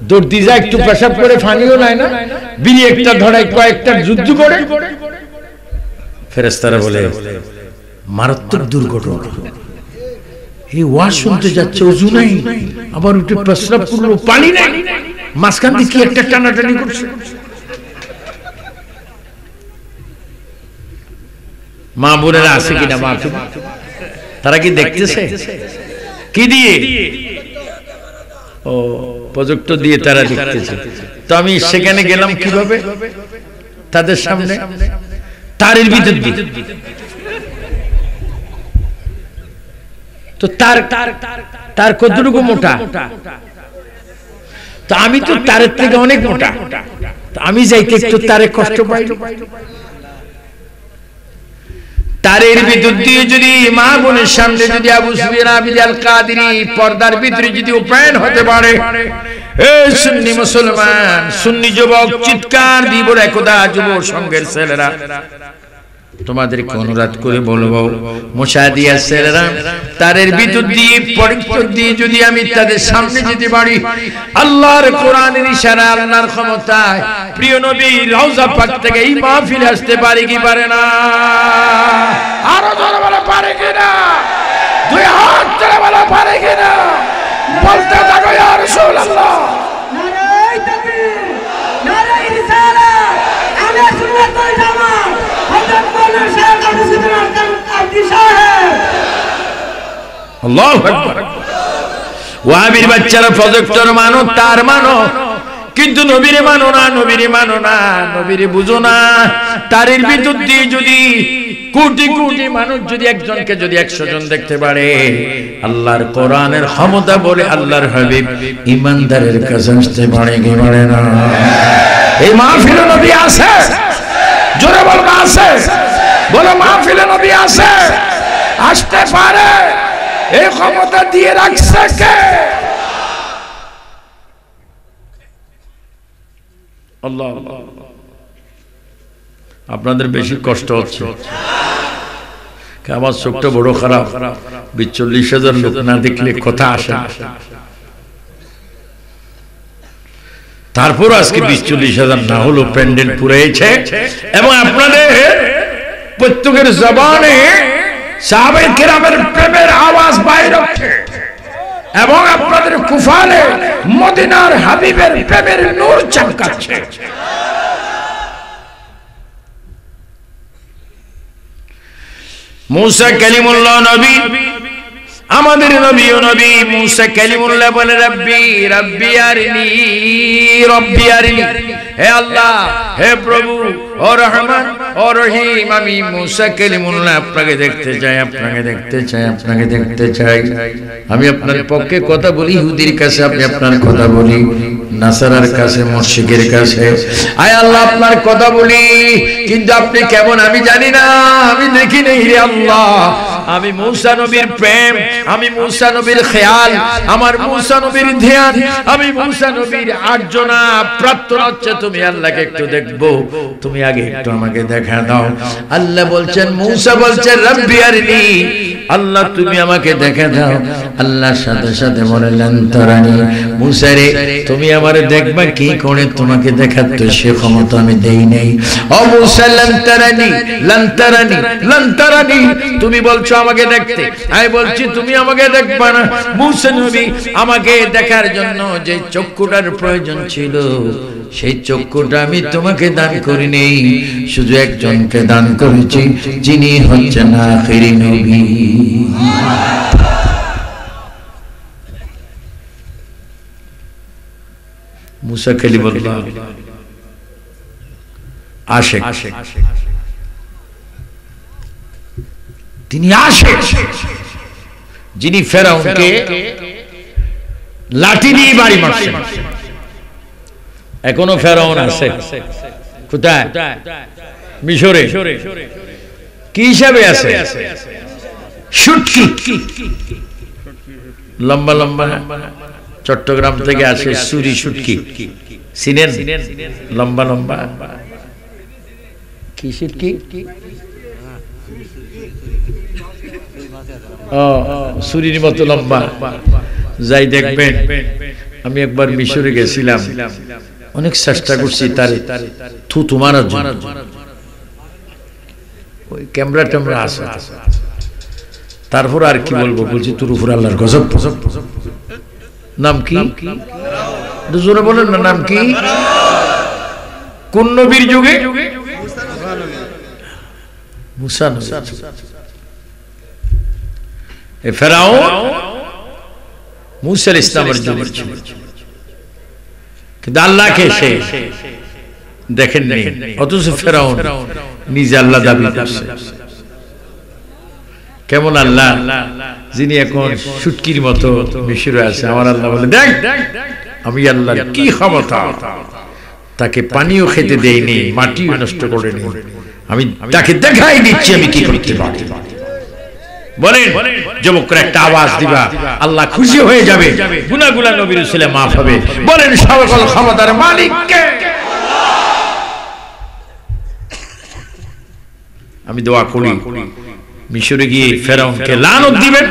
দর্দি যা একটু পেশাব করে ফানিও নাই না, বিড়ি একটা ধরায় কয়েকটা যুদ্ধ করে। ফেরেশতারা বলে মারাত্মক দুর্ঘটনা। এই ওয়াজ শুনতে যাচ্ছে, ওযু নাই, আবার উঠে প্রস্রাব করলো, পানি নাই, মাঝখান দিয়ে কি একটা টানাটানি করছে। মা বোনেরা আছে কিনা? মা তারা কি দেখতেছে? কি দিয়ে? ও প্রজেক্টর দিয়ে তারা দেখতেছে। তো আমি সেখানে গেলাম কিভাবে? তাদের সামনে তারের ভিতর দিয়ে। তো তার কতটুকু মোটা? তো আমি তো তারের থেকে অনেক মোটা, আমি যাইতে একটু তারে কষ্ট পাই। তারের ভিতর দিয়ে যদি মা বোনের সামনে যদি আবু সুফিয়ান আবিদ আল কাদেরী পর্দার ভিতরে যদি উপায়ন হতে পারে, এই সুন্নি মুসলমান, সুন্নি যুবক চিৎকার দিব একদা যুব সঙ্গের ছেলেরা, তোমাদেরকে অনুরোধ করে বলবো, মুশাহিদিয়া ছেলেরা, তারের ভিতর দিয়ে পরিচয় দিয়ে যদি আমি তাদের সামনে যেতে পারি, আল্লাহর কোরআনের ইশারা, আল্লাহর ক্ষমতায় প্রিয় নবী রওজা পাক থেকে এই মাহফিলে আসতে পারে কি পারে না? আরো জোরে বলে পারে কিনা? দুই হাত তুলে বলে পারে কিনা? বলতে থাকো ইয়া রাসূলুল্লাহ। নারে তাকবীর, নারে রিসালাত, আমির আল্লাহু আকবার। ওয়াহাবির বাচ্চারা প্রজেক্টর মানো, তার মানো, কিন্তু নবীরে মানো না, নবীরে মানো না, নবীরে বুঝো না। তারের ভিতর দিয়ে যদি কোটি কোটি মানুষ যদি একজনকে যদি 100 জন দেখতে পারে, আল্লাহর কোরআনের ক্ষমতা বলে আল্লাহর হাবিব ইমানদারের কাছে আসতে পারে কি পারে না? এই মাহফিলে নবী আছে, জোরে বল আছে, বলো মাহফিলে নবী আছে, আসতে পারে। এই ক্ষমতা দিয়ে রাখছে কে? আল্লাহ। আপনাদের বেশি কষ্ট হচ্ছে, আমার চোখটা বড় খারাপ। ৪০,০০০ লোক না দেখলে কথা আসে। তারপর আজকে ৪০,০০০ না হলো প্যান্ডেল পুরাইছে, এবং আপনাদের প্রত্যেকের জবানে সাহাবায়ে কেরামের প্রেমের আওয়াজ বাইরে ওঠে, এবং আপনাদের কুফালে মদিনার হাবিবের প্রেমের নূর চমকাচ্ছে। মুসা কালিমুল্লাহ নবী, আমাদের নবী ও নবী মুসা কালিমুল্লাহ বলে রব্বি রব্বি আরিনি রব্বি আরিনি, হে আল্লাহ, হে প্রভু, ও রহমান ও রহিম, আমি মুসা কালিমুল্লাহ আপনাকে দেখতে চাই, আপনাকে দেখতে চাই, আপনাকে দেখতে চাই। আমি আপনার পক্ষে কথা বলি, ইহুদির কাছে আপনি আপনার কথা বলি, নাসারার কাছে, মুশরিকের কাছে আয় আল্লাহ আপনার কথা বলি, কিন্তু আপনি কেমন আমি জানি না, আমি দেখি নেই রে আল্লাহ। আমি মুসা নবীর প্রেম, আমি মুসা নবীর খেয়াল, আমার মুসা নবীর ধ্যান, আমি মুসা নবীর আর্জনা প্রার্থনা হচ্ছে তুমি আল্লাহকে একটু দেখবো, তুমি আগে একটু আমাকে দেখা দাও। আল্লাহ বলছেন, মুসা বলছেন রব্বি আরিনি, আল্লাহ তুমি আমাকে দেখা দাও। আল্লাহর সাথে সাথে বললেন তারানি, মুসা রে তুমি আমারে দেখবা কি করে, তোমাকে দেখার তো সে ক্ষমতা আমি দেই নাই। ও মুসা লান তারানি লান তারানি লান তারানি, তুমি বলছো আমাকে দেখতে, আমি বলছি তুমি আমাকে দেখবা না। মুসা নবী আমাকে দেখার জন্য যে চক্ষুটার প্রয়োজন ছিল, সেই চক্ষুটা আমি তোমাকে দান করি নেই, শুধু একজনকে দান করেছি, যিনি হচ্ছেন আখিরি নবী। মুসা কালিমুল্লাহ আশিক, তিনি আশিক, যিনি ফেরাউনকে লাঠি দিয়ে বাড়ি মারছেন। এখনো ফেরাউন আছে কোথায়? মিশরে। কি হিসাবে আছে? শুটকি, লম্বা লম্বা, চট্টগ্রাম থেকে আসে সুরি শুটকি, চিনেন? লম্বা লম্বা কি শুটকি? সুরির মতো লম্বা। যাই দেখবেন, আমি একবার মিশরে গেছিলাম, অনেক চেষ্টা করছি তার থুতু মারার জন্য, ওই ক্যামেরা ট্যামেরা আছে। তারপর আর কি বলবো, বলছি তোর উপর আল্লাহর গজব। নাম কি? দুজনে বলেন না, নাম কি? কোন নবীর যুগে? মুসা নবী। ফেরাউন মুসা ইসলামের যুগে ছিল, কিন্তু আল্লাহকে সে দেখেননি, অথচ ফেরাউন নিজে আল্লাহ দাবি করছে। কেমন আল্লাহ, যিনি এখন শুটকির মতো মিশরে আছে। আমার আল্লাহ বলে, দেখ আমি আল্লাহর কি ক্ষমতা, তাকে পানিও খেতে দেয়নি, মাটিও নষ্ট করেনি, আমি তাকে দেখাই দিচ্ছি আমি কি করতে পারি। বলেন, যুবকরা একটা আওয়াজ দিবা, আল্লাহ খুশি হয়ে যাবে, গুনাহগুলো নবীর উসিলে মাফ হবে। বলেন, সকল ক্ষমতার মালিক কে? আমি দোয়া করি মিশরে গিয়ে ফেরাউনকে লানত দিবেন,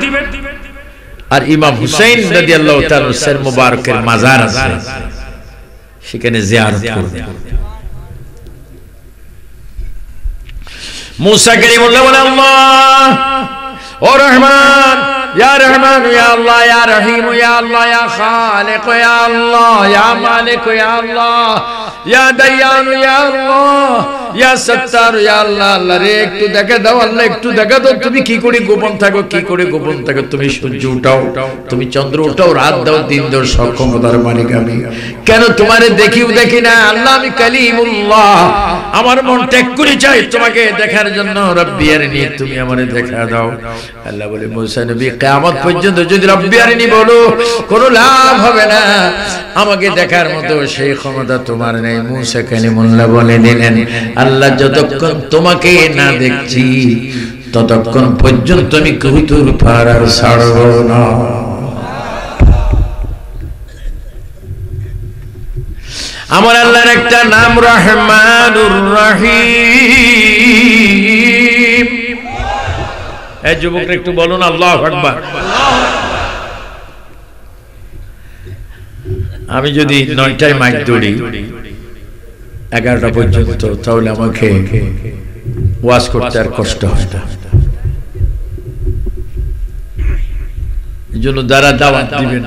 আর ইমাম হুসাইন রাদিয়াল্লাহু তাআলা এর মুবারকের মাজার আছে, সেখানে জিয়ারত করবেন। মুসা কালিমুল্লাহ বলে, আল্লাহ ও রহমান, ইয়া রহমান, ইয়া আল্লাহ, ইয়া রহিম, ইয়া আল্লাহ, ইয়া খালিক, ইয়া আল্লাহ, ইয়া মালিক, ইয়া আল্লাহ, ইয়া দায়ান, ইয়া আল্লাহ, ইয়া সত্তার, ইয়া আল্লাহ, আল্লাহ রে একটু দেখা দাও, আল্লাহ একটু দেখা দাও, তুমি কি করে গোপন থাকো, কি করে গোপন থাকো, তুমি সূর্য উঠাও, তুমি চন্দ্র উঠাও, রাত দাও, দিন দাও, সক্ষমতার মালিক আমি, কেন তোমারে দেখিও দেখি না আল্লাহ, আমি কালিমুল্লাহ, আমার মন ত্যাগ করে চাই তোমাকে দেখার জন্য, রব্বি আরিনি, তুমি আমারে দেখা দাও। আল্লাহ বলে মুসা নবী কিয়ামত পর্যন্ত যদি রব্বি আরিনি বলো কোনো লাভ হবে না, আমাকে দেখার মতো সেই ক্ষমতা তোমার নেই। মুসা কালিমুল্লাহ বলে দিলেন, আল্লাহ যতক্ষণ তোমাকে না দেখছি ততক্ষণ পর্যন্ত আমি কবুতর পাড়ার ছাড়ব না। আমার আল্লাহর একটা নাম রহমানুর রহিম। এই যুবকরা একটু বলুন আল্লাহু আকবার। আমি যদি 9টায় মাইক দৌড়ি 11টা পর্যন্ত, তাহলে আমাকে ওয়াজ করতে আর কষ্ট হয় না। এই জন্য যারা দাওয়াত দিবেন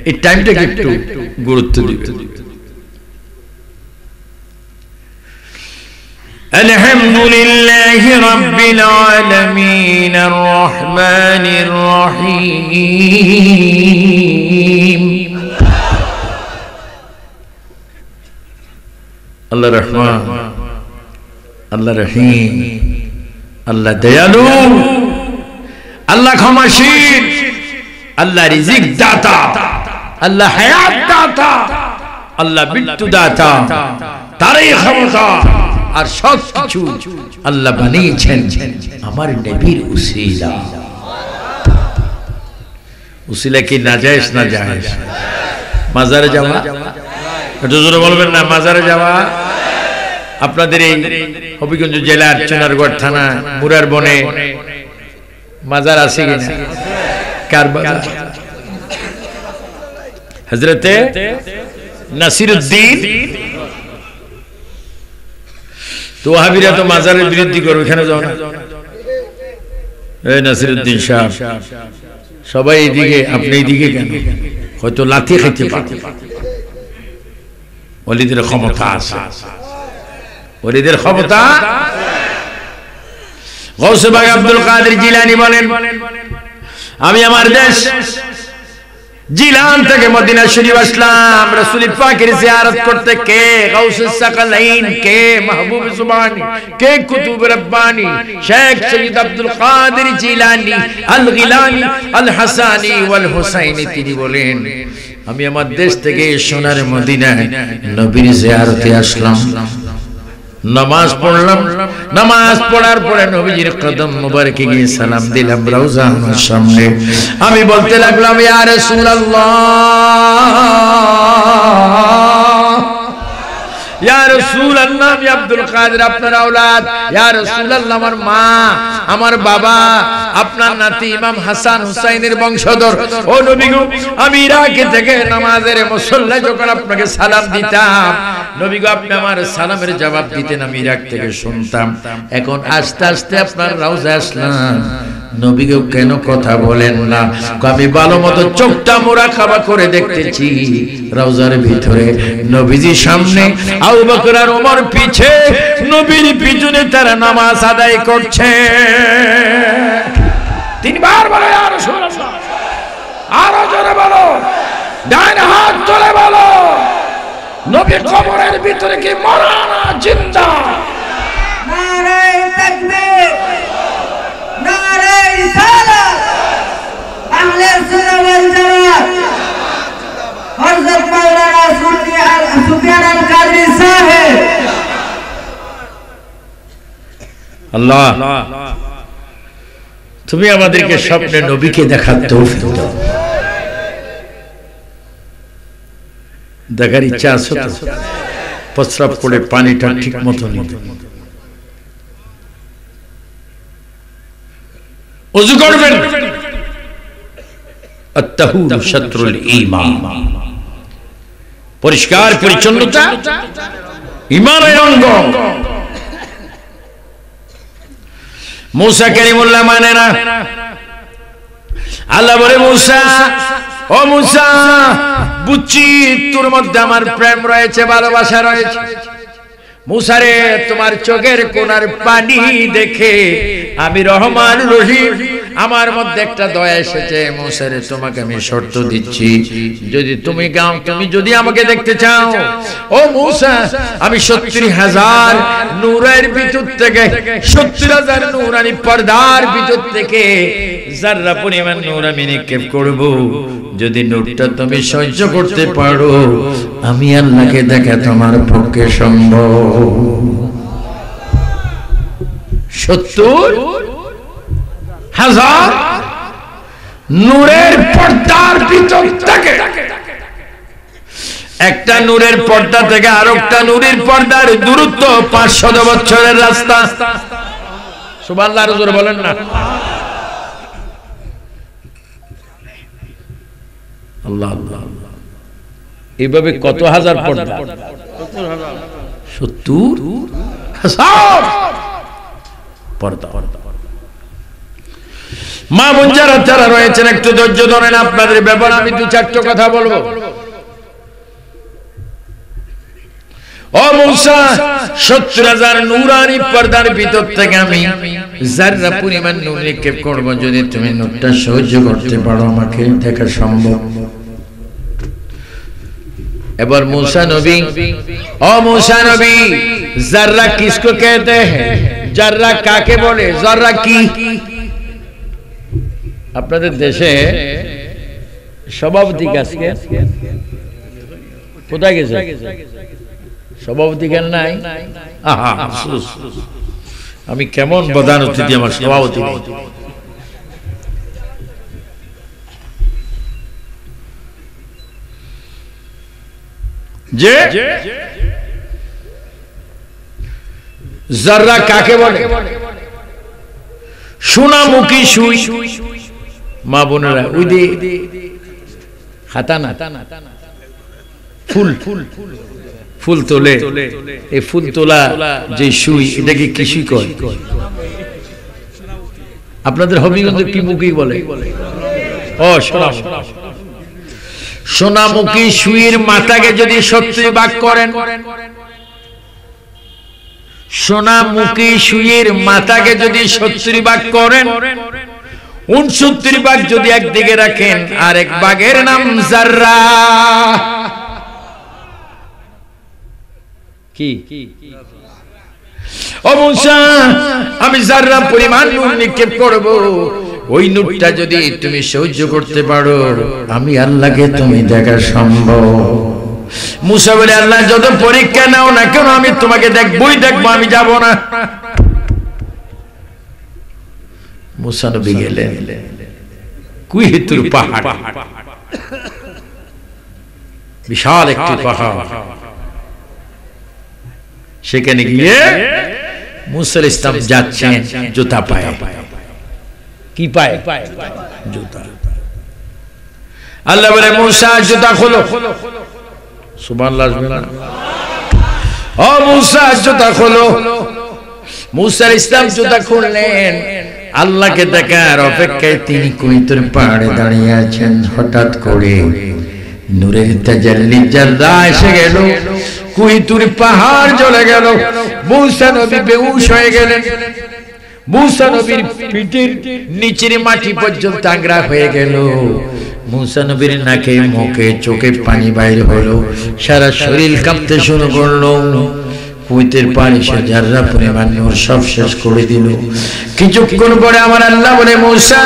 এই টাইমটাকে একটু গুরুত্ব দিবেন। আলহামদুলিল্লাহি রাব্বিল আলামিন আর রহমানির রহিম। আল্লাহ রহমান, আল্লাহ রহিম, আল্লাহ দয়ালু, আল্লাহ ক্ষমাশীল, আল্লাহ রিজিক দাতা, আল্লাহ হায়াত দাতা, আল্লাহ মৃত্যু দাতা, তারই ক্ষমতা আর সব কিছু আল্লাহ বানিয়েছেন আমার নবীর উসিলা। উসিলা কি নাজায়েজ না জায়েজ? মাজারে যাওয়া, একটু জোরে বলবেন না, মাজারে যাওয়া। আপনাদের এই হবিগঞ্জ জেলার চুনারগড় থানা মুরার বনে মাজার আছে কিনা? কার বাজার? হযরতে নাসিরউদ্দিন। তো ওয়াহাবিরা তো মাজারের বিরোধী করে, ওখানে যাও না। এই নাসিরউদ্দিন সাহেব সবাই এইদিকে, আপনি এইদিকে কেন? হয়তো লাথি খাইতে পারে। ওলিদের ক্ষমতা আছে, ওলিদের ক্ষমতা। গৌসে পাক আব্দুল কাদের জিলানী বলেন, আমি আমার দেশ জিলান থেকে মদিনা শরীফ আসলাম রাসূল পাকের জিয়ারত করতে। কে গাউসুস সাকালাইন, কে মাহবুব সুবহানী, কে কুতুব রব্বানী, শেখ সৈয়দ আব্দুল কাদের জিলানী আল গিলানী আল হাসানী ওয়াল হুসাইনী। তিনি বলেন, আমি আমার দেশ থেকে সোনার মদিনায় নবীর জিয়ারতে আসলাম, নামাজ পড়লাম, নামাজ পড়ার পরে নবীজির কদম মোবারকে গিয়ে সালাম দিলাম রওজার সামনে। আমি বলতে লাগলাম, ইয়া রাসূলুল্লাহ, ইয়া রাসূলুল্লাহ, আমি আব্দুল কাদের আপনার আওলাদ। ইয়া রাসূলুল্লাহ, আমার মা, আমার বাবা আপনার নাতি ইমাম হাসান হুসাইনের বংশধর। ও নবী গো, আমি ইরাক থেকে নামাজের মুসল্লায় যখন আপনাকে সালাম দিতাম, নবী গো আপনি আমার সালামের জবাব দিতেন, আমি ইরাক থেকে শুনতাম। এখন আস্তে আস্তে আপনার রওজায় আসলাম, নবী গো কেন কথা বলেন না? আমি ভালো মতো চোখটা মুরাকাবা করে দেখতেছি, রওজার ভিতরে নবীজির সামনে আবু বকর আর ওমর পিছে, নবীর পিছনে তারা নামাজ আদায় করছে। তিনবার বলো ইয়া রাসূলুল্লাহ, আরো জোরে বলো, ডান হাত তুলে বলো, নবীর কবরের ভিতরে কি মরা না জিন্দা? নারে তাকবীর, নারে রিসালাত, আহলে সুন্নাহ ওয়াল জামাত, হযরত মাওলানা সুফিয়ান আল কাদরি সাহেব। আল্লাহ, তুমি আমাদেরকে স্বপ্নে নবীকে দেখার তৌফিক দাও। দেখার ইচ্ছা আছে তো? প্রস্রাব করে পানিটা ঠিক মতো নিতে, ওযু করবেন। আত-তাহুর শাতরুল ঈমান, পরিষ্কার পরিচ্ছন্নতা ঈমানের অঙ্গ। মুসা কালিমুল্লাহ মানে না। আল্লাহ বলে, মুসা, ও মুসা, বুঝছি তোর মধ্যে আমার প্রেম রয়েছে, ভালোবাসা রয়েছে, मूसा रे तुम्हार चोखेर कोनार पानी देखे आमी रहमान रहीम আমার মধ্যে একটা দয়া এসেছে मूसा रे তোমাকে আমি শর্ত দিচ্ছি যদি তুমি গাও তুমি যদি আমাকে দেখতে চাও ও मूसा আমি 70000 নূরের ভিতর থেকে 70000 নূরানি পর্দার ভিতর থেকে যারা পরিমাণ নূর আমি নিক্ষেপ করব যদি নূরটা তুমি সহ্য করতে পারো আমি আল্লাহকে দেখা তোমার পক্ষে সম্ভব 70000 নূরের পর্দার ভিতর থেকে একটা নূরের পর্দা থেকে আরেকটা নূরের পর্দার দূরত্ব 500 বছরের রাস্তা সুবহানাল্লাহ হুজুর বলেন না আল্লাহ আল্লাহ এইভাবে কত হাজার পর্দা 70000 পর্দা মা বোন যারা রয়েছেন একটু ধৈর্য ধরেন আপনাদের ব্যাপারে আমি দু চারটা কথা বলবো ও मूसा 70000 নূরানি পর্দার ভিতর থেকে আমি যারা পরিমাণ নূর নিক্ষেপ করব যদি তুমি নূরটা সহ্য করতে পারো আমাকে দেখা সম্ভব এবার मूसा नबी ও मूसा नबी जर्रा किसको कहते हैं जर्रा काके बोले जर्रा की আপনাদের দেশে সভাপতি কাজকে কোথায় গেছে সভাপতি কেন নাই আহা আফসোস আমি কেমন প্রধান অতিথি আমার সভাপতি নেই যে जर्रा काके बोले সোনামুখী সুই মা বোনেরা ওই যে খাতানা ফুল ফুল তোলে এই ফুল তোলা যে সুই এটাকে কৃষি কয় আপনাদের হবিগঞ্জে কি মুখী বলে ও সোনামুখী সুইয়ের মাথাকে যদি 70 ভাগ করেন সোনামুখী সুইয়ের মাথাকে যদি 70 ভাগ করেন 69 ভাগ যদি একদিকে রাখেন আর এক ভাগের নাম জাররা কি ও मूसा আমি জাররা পরিমাণ নূর নিক্ষেপ করব ওই নূরটা যদি তুমি সহ্য করতে পারো আমি আল্লাহকে তুমি দেখা সম্ভব मूसा বলে আল্লাহ যত পরীক্ষা নাও না কেন আমি তোমাকে দেখবই দেখব আমি যাব না मूसा নবী গেলেন কুহিতুর পাহাড় বিশাল একটি পাহাড় সেখানে গিয়ে मूसा আলাইহিস সালাম যাচ্ছেন জুতা পায়ে কি পায়ে জুতা আল্লাহ বলে मूसा জুতা খোলো সুবহানাল্লাহ ও मूसा জুতা খোলো मूसा আলাইহিস সালাম জুতা খুললেন আল্লাহকে দেখার অপেক্ষায় তিনি কুইতুর পাহাড়ে দাঁড়িয়ে আছেন হঠাৎ করে নূরের তাজাল্লি জাররা এসে গেল কুইতুর পাহাড় জ্বলে গেল मूसा নবী বেহুশ হয়ে গেলেন मूसा নবীর পিঠের নিচের মাটি পর্যন্ত আংরা হয়ে গেল मूसा নবীর নাকে মুখে চোখে পানি বাইরে হলো সারা শরীর কাঁপতে শুরু করলো কুইতের পানি সে জাররা পরিমাণ নূর সব শেষ করে দিল কিছুক্ষণ পরে আমার আল্লাহ বলে मूसा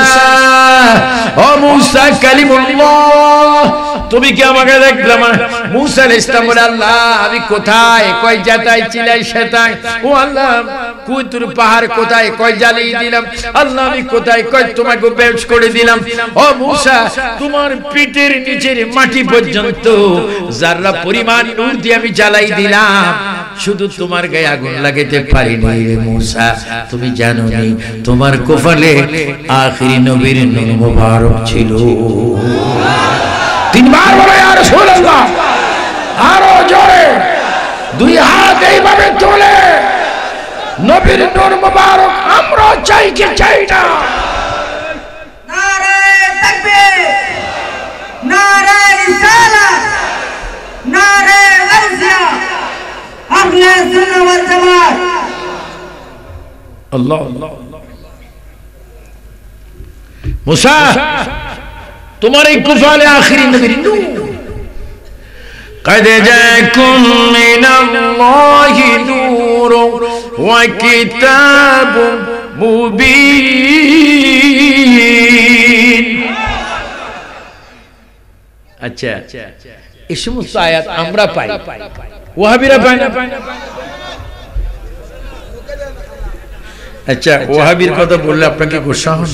ও मूसा কালিমুল্লাহ তুমি কি আমাকে দেখলে मूसा আলাইহিস সালাম বলে আল্লাহ আমি কোথায় কই যেতাই চিলাই সেতাই ও আল্লাহ কুইতুর পাহাড় কোথায় কই জ্বালিয়ে দিলাম আল্লাহ আমি কোথায় কই তোমাকে বেহুশ করে দিলাম ও मूसा তোমার পিঠের নিচের মাটি পর্যন্ত জাররা পরিমাণ নূর দিয়ে আমি জ্বালাই দিলাম শুধু তোমার গায়ে আগুন লাগাতে পারিনি রে मूसा তুমি জানো নি তোমার কপালে আখিরি নবীর নূর মুবারক ছিল তিনবার বলো ইয়া রাসূলুল্লাহ আরো জোরে দুই হাত এইভাবে তুলে নবীর নূর মুবারক আমরা চাই কি চাই না নারে তাকবীর নারে রিসালাত নারে গাউসিয়া আহলে সুন্নাহ ওয়াল জামাত আল্লাহ मूसा तुम्हारे कुफाले आखिरी नबी नूह قد جاءكم من الله نور وكتاب مبين अच्छा इस समस्त आयत আমরা পাই ওয়াহাবিরা পায় না अच्छा ওয়াহাবির কথা বললে আপনাকে গোসা হন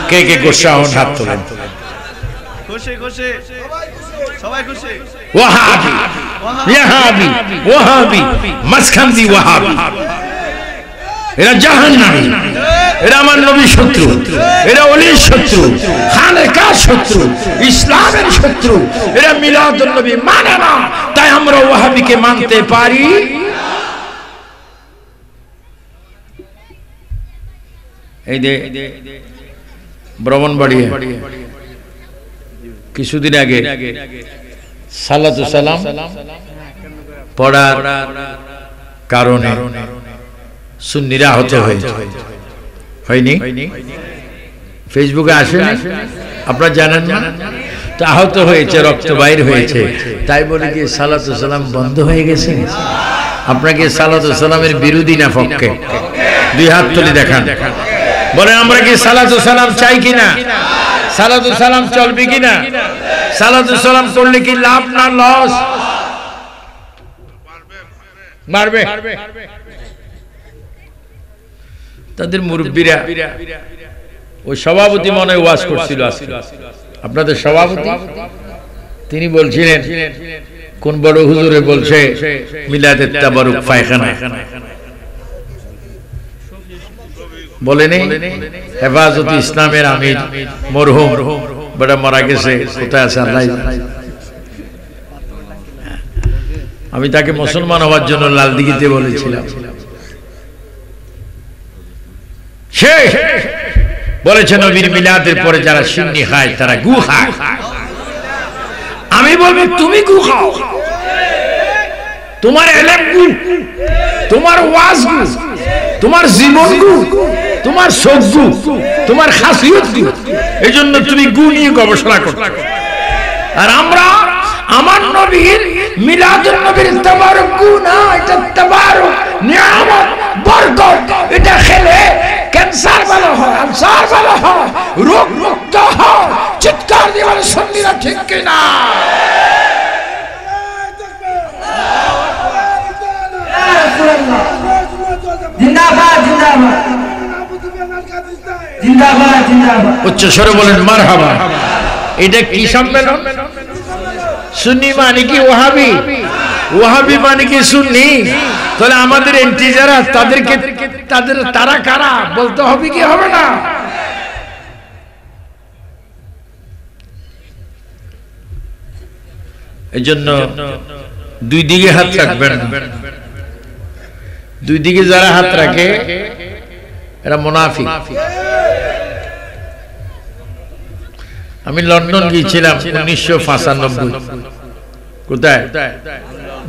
কে কে গোসা হন হাত তোলেন খুশি খুশি সবাই খুশি ওয়াহাবি ইহাবি ওয়াহাবি মাসখান্দি ওয়াহাবি এরা জাহান্নামী এরা আমার নবীর শত্রু এরা ওলির শত্রু খানেকার শত্রু ইসলামের শত্রু এরা মিলাদুন নবী মানে না তাই আমরা ওয়াহাবিকে মানতে পারি এই যে ব্রাহ্মণবাড়িয়া কিছুদিন আগে সালাতু সালাম পড়ার কারণে সুন্নিরা আহত হয়েছে হয়নি ফেসবুকে আসে আপনারা জানেন না তো আহত হয়েছে রক্ত বাইর হয়েছে তাই বলে কি সালাতু সালাম বন্ধ হয়ে গেছে আপনাকে সালাতু সালামের বিরোধী না পক্ষে দুই হাত তুলে দেখান বলেন আমরা কি সালাতু সালাম চাই কিনা সালাতু সালাম চলবে কিনা সালাতু সালাম করলে কি লাভ না লস মারবে তাদের মুরব্বীরা ওই সভাপতি মনে ওয়াজ করছিল আজকে আপনাদের সভাপতি তিনি বলছিলেন কোন বড় হুজুরে বলছে মিলাদে তাবারুক পায়খানা বলেনি হেফাজত ইসলামের আমির মরহুম বড় মারা গেছে কোথায় আছে আল্লাহ আমি তাকে মুসলমান হওয়ার জন্য লালদিঘিতে বলেছিলাম সে বলেছে নবীর মিলাদের পরে যারা সিন্নি খায় তারা গু খায় আমি বলবো তুমি গু খাও তোমার এলেম গু তোমার ওয়াজ গু তোমার জীবন গু তোমার শোক গু তোমার খাসিয়ত গু এজন্য তুমি গু নিয়ে গবেষণা করতে আর আমরা আমার নবীর মিলাদুন নবীর তাবারুক গু না এটা তাবারুক নিয়ামত বরকত এটা খেলে ক্যান্সার ভালো হয় আলসার ভালো হয় রোগ মুক্ত হয় চিৎকার দিয়ে বলে সুন্নিরা ঠিক কিনা জিন্দাবাদ জিন্দাবাদ জিন্দাবাদ জিন্দাবাদ উচ্চ স্বরে বলেন মারহাবা এটা কি সম্মেলন সুন্নি মানে কি ওয়াহাবি ওয়াহাবি মানে কি সুন্নি তাহলে আমাদের এন্টি যারা তাদেরকে তারা কারা বলতে হবে কি হবে না এজন্য দুই দিকে হাত রাখবেন দুই দিকে যারা হাত রাখে এরা মুনাফিক আমি লন্ডন গিয়েছিলাম 1995 কোথায়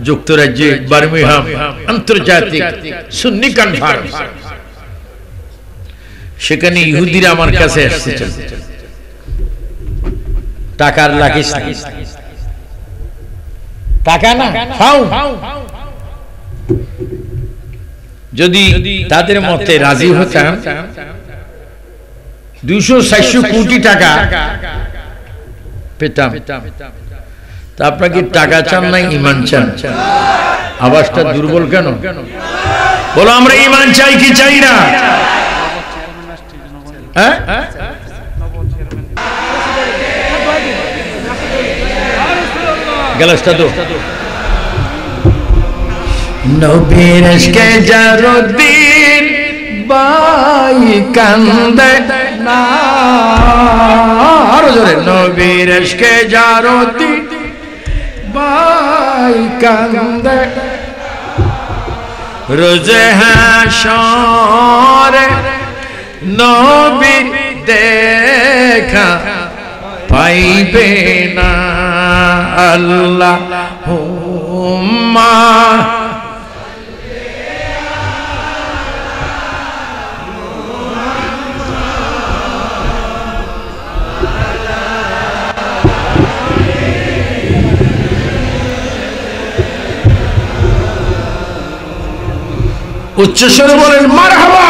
যুক্তরাজ্যে বার্মিংহাম আন্তর্জাতিক সুন্নি কনফারেন্স সেখানে ইহুদিরা আমার কাছে এসেছিল টাকার লাগিস টাকা না খাও যদি তাদের মতে রাজি হতাম 200-400 কোটি টাকা পেতাম তা আপনাকে টাকা চান না ঈমান চান আওয়াজটা দুর্বল কেন বলো আমরা ঈমান চাই কি চাই না হ্যাঁ গ্লাসটা তো নবীর ইশকে জারুদ্দিন বাই কান্দে না আরো জোরে নবীর ইশকে জারুদ্দিন বাই কান্দে রোজে হাশরে নবী দেখা পাইবে না আল্লাহুম্মা উচ্চস্বরে বলেন মারহাবা।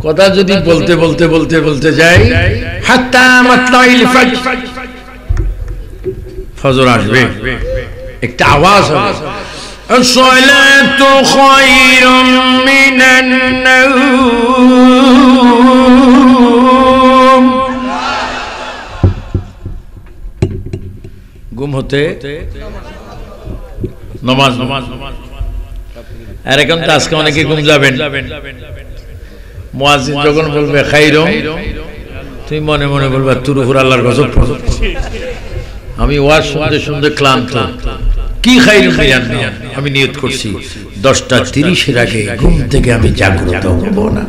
কথা যদি বলতে বলতে বলতে বলতে যাই হাত্তা মাতলাইল ফজর, ফজর আসবে, একটা আওয়াজ হবে আসসালাতু খায়রুম মিনান নাওম। ঘুম হতে নামাজ, আর এখন তো আজকে অনেকে ঘুম যাবেন, মুয়াজ্জিন যখন বলবে খায়রুম, তুমি মনে মনে বলবা তুরুহুর আল্লাহর গজব। আমি ওয়াজ শুনতে শুনতে ক্লান্ত, কি খায়রুম মিনান নাওম, আমি নিয়ত করছি 10:30 আগে ঘুম থেকে আমি জাগ্রত হব না।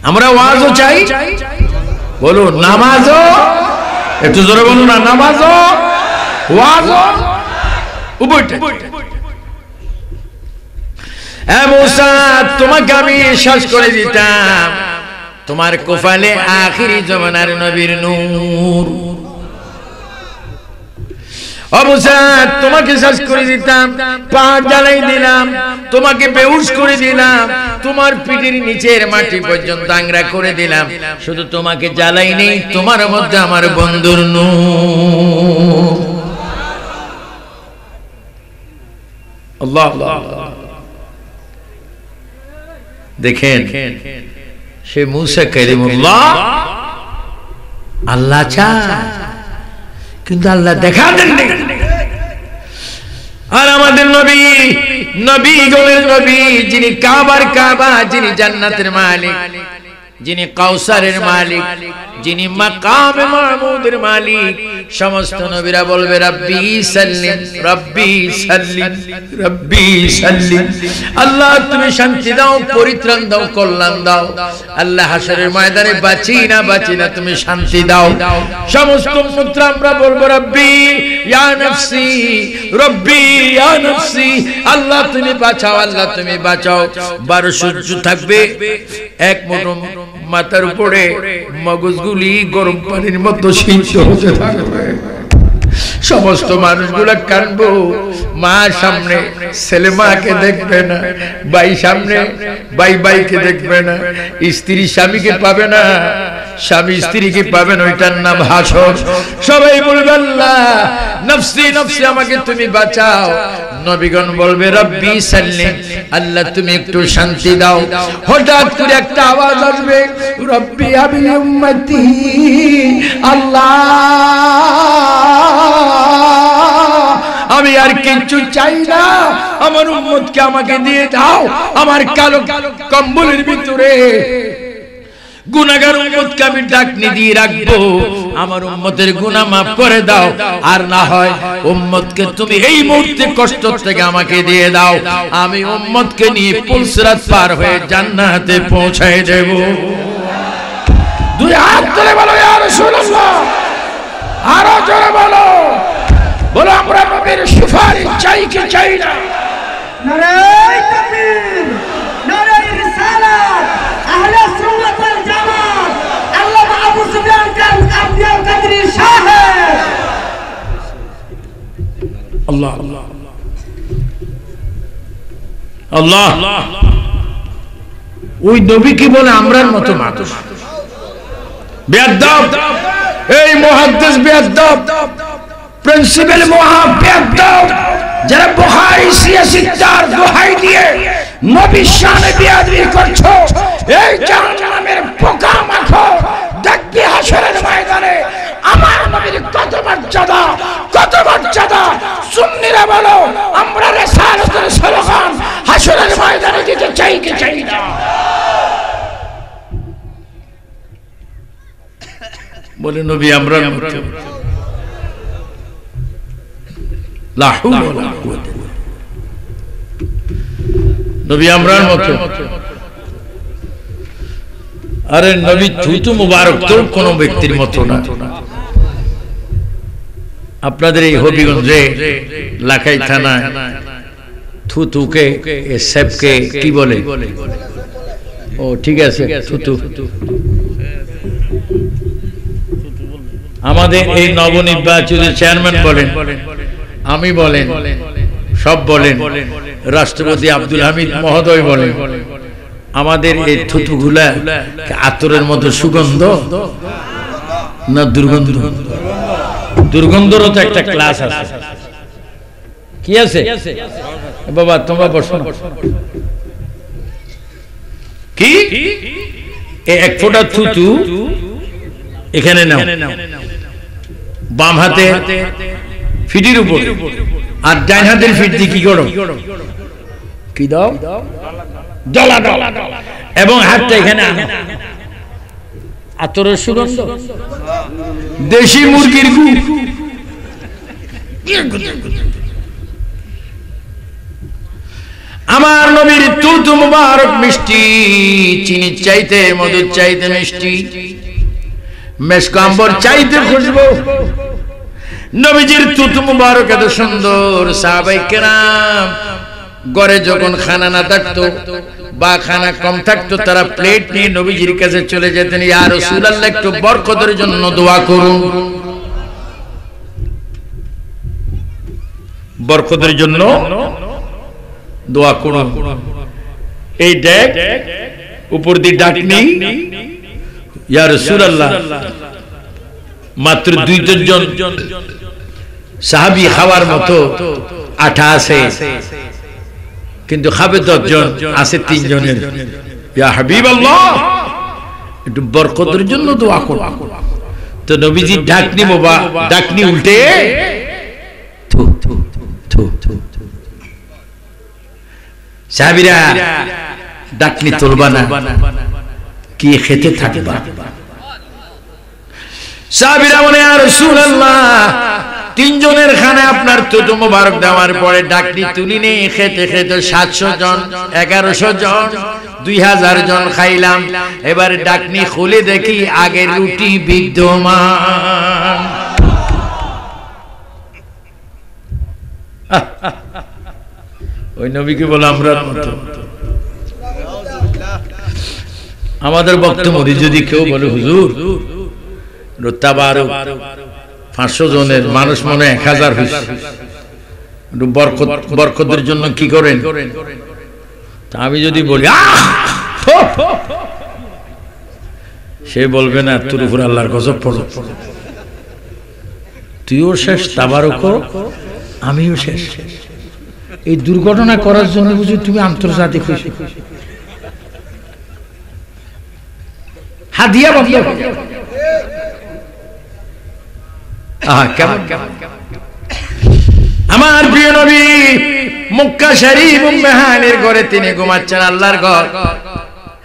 আমরা ওয়াজও চাই, বলুন নামাজও, একটু জোরে বলুন না, নামাজও ওয়াজও উভয়টাই। এ মুসা, তোমাকে আমি শ্বাস করে দিতাম তোমার কপালে আখিরি জমানার নবীর নূর। ও মুসা, তোমাকে শ্বাস করে দিতাম, পা জ্বালাই দিলাম, তোমাকে বেহুশ করে দিলাম, তোমার পিঠের নিচের মাটি পর্যন্ত আংরা করে দিলাম, শুধু তোমাকে জ্বালাই নেই, তোমার মধ্যে আমার বন্ধুর নূর। আল্লাহ আল্লাহ। দেখেন সে মুসা কালিমুল্লাহ, আল্লাহ চায় কিন্তু আল্লাহ দেখা দেন। আর আমাদের নবী, নবী গলের নবী, যিনি কাবার কাবা, যিনি জান্নাতের মালিক, যিনি কাউসারের মালিক, যিনি মাকামে মাহমুদের মালিক, সমস্ত নবীরা বলবে রব্বি সাল্লিম, রব্বি সাল্লিম, রব্বি সাল্লিম। আল্লাহ তুমি শান্তি দাও, পরিত্রাণ দাও, কল্যাণ দাও। আল্লাহ হাশরের ময়দানে বাঁচি না তুমি শান্তি দাও। সমস্ত পুত্র আমরা বলবো রব্বি ইয়া নফসি, রব্বি ইয়া নফসি, আল্লাহ তুমি বাঁচাও, আল্লাহ তুমি বাঁচাও। 12 সূর্য থাকবে, এক মুঠো মাথার উপরে মগজগুলি গরম পানির মতো সিদ্ধ হতে থাকবে। সমস্ত মানুষগুলা কানবো, মা সামনে ছেলে মাকে দেখবে না, ভাই সামনে ভাই ভাইকে দেখবে না, স্ত্রী স্বামীকে পাবে না, স্বামী স্ত্রীকে পাবে না, ওইটার নাম হাসর। সবাই বলবে আল্লাহ নফসি নফসি, আমাকে তুমি বাঁচাও। নবীগণ বলবে রব্বি সাল্লিম, আল্লাহ তুমি একটু শান্তি দাও। হঠাৎ করে একটা আওয়াজ আসবে রব্বি হাবলি উম্মতি, আল্লাহ আমি আর কিছু চাই না, আমার উম্মতকে আমাকে দিয়ে দাও। আমার কালো কম্বলের ভিতরে গুনাহগার উম্মতকে আমি ঢাকনি দিয়ে রাখবো, আমার উম্মতের গুনাহ মাফ করে দাও। আর না হয় উম্মতকে তুমি এই মুহূর্তে কষ্ট থেকে আমাকে দিয়ে দাও, আমি উম্মতকে নিয়ে পুলসিরাত পার হয়ে জান্নাতে পৌঁছায় দেব। দুই হাত তুলে বলো ইয়া রাসূলুল্লাহ, আরো জোরে বলো, বলো আমরা নবীর সুপারিশ চাই কি চাই না? নারে তাকবীর, নারে রিসালাত, আহলে সুন্নাত ওয়াল জামাত, আল্লামা আবু সুফিয়ান খান আব্দুল কাদের সাহেব। আল্লাহ আল্লাহ আল্লাহ। ওই নবী কি বলে আমরার মতো মানুষ বেয়াদব, এই মুহাদ্দিস বেয়াদব, প্রিন্সিপাল বেয়াদব, যারা বুখারী সিয়াসিত্তার দোহাই দিয়ে নবীর শানে বেয়াদবি করছো, এই জাহান্নামের পোকা মাখো। দেখবি হাশরের ময়দানে আমার নবীর কত মর্যাদা, কত মর্যাদা। সুন্নিরা বলো আমরা রিসালাতের স্লোগান হাশরের ময়দানে দিতে চাই কি চাই না? বলে নবী আমরা লা হাওলা ওয়ালা কুওয়াতা, নবী আমরার মতো। আরে নবী থুতু মুবারক তো কোন ব্যক্তির মতো না। আপনাদের এই হবিগঞ্জে লাখাই থানায় থুতুকে সেবকে কি বলে? ও ঠিক আছে, থুতু আমাদের এই নবনির্বাচিত চেয়ারম্যান বলেন, আমি বলেন, সব বলেন, রাষ্ট্রপতি আব্দুল হামিদ মহোদয় বলেন, আমাদের এই থুতুগুলা আতরের মতো সুগন্ধ না দুর্গন্ধ? দুর্গন্ধরও তো একটা ক্লাস আছে। কি আছে বাবা? তোমরা বসো না। কি এক ফোঁটা থুতু এখানে নাও, বাম হাতে ফিটির উপর, আর ডান হাতের ফিট দিয়ে কি করো? কি দাও? ডলা ডলা, এবং হাতটা এখানে আনো। আতরের সুগন্ধ, দেশি মুরগির গু। আমার নবীর তুতু মুবারক মিষ্টি, চিনির চাইতে মধুর চাইতে মিষ্টি, মেশক আম্বর চাইতে খুশবু। নবীজির তুতু মুবারক এত সুন্দর, সাহাবায়ে কেরাম ঘরে যখন খানা না থাকতো বা খানা কম থাকতো, তারা প্লেট নিয়ে নবীজির কাছে চলে যেতেন, ইয়া রাসূলুল্লাহ একটু বরকতের জন্য দোয়া করুন, বরকতের জন্য দোয়া করুন। এই দেখ উপর দিয়ে ডাকনি, ইয়া রাসূলুল্লাহ মাত্র 2 জন সাহাবী খাওয়ার মতো আঠা আছে, কিন্তু খাবে 10 জন, আছে 3 জনের। ইয়া হাবিবাল্লাহ একটু বরকতের জন্য দোয়া করুন। তো নবীজি ডাকনি, বাবা ডাকনি উল্টে থু থু থু থু। সাহাবীরা ডাকনি তুলবা না, কি খেতে থাকবা? সাহাবীরা বলে, ইয়া রাসূলুল্লাহ 3 জনের খানে আপনার তুতু মুবারক দেওয়ার পরে ডাকনি তুলিনি, খেতে খেতে 700 জন, 1100 জন, 2000 জন খাইলাম। এবার ডাকনি খুলে দেখি আগের রুটি বিদ্যমান। ওই নবীকে বলে আমরা মতো। আমাদের বক্তব্য যদি কেউ বলে হুজুর তাবারক 500 জনের মানুষ মনে 1000 হইছে, বরকতের জন্য কি করেন? তা আমি যদি বলি সে বলবে না তোর উপর আল্লাহর গজব পড়ো, তুইও শেষ, তাবারক আমিও শেষ। এই দুর্ঘটনা করার জন্য বুঝি তুমি আন্তর্জাতিক হয়েছে, হাদিয়া বন্ধ। আমার প্রিয় নবী মক্কা শরীফ উম্মে হানির ঘরে তিনি ঘুমাচ্ছেন, আল্লাহর ঘর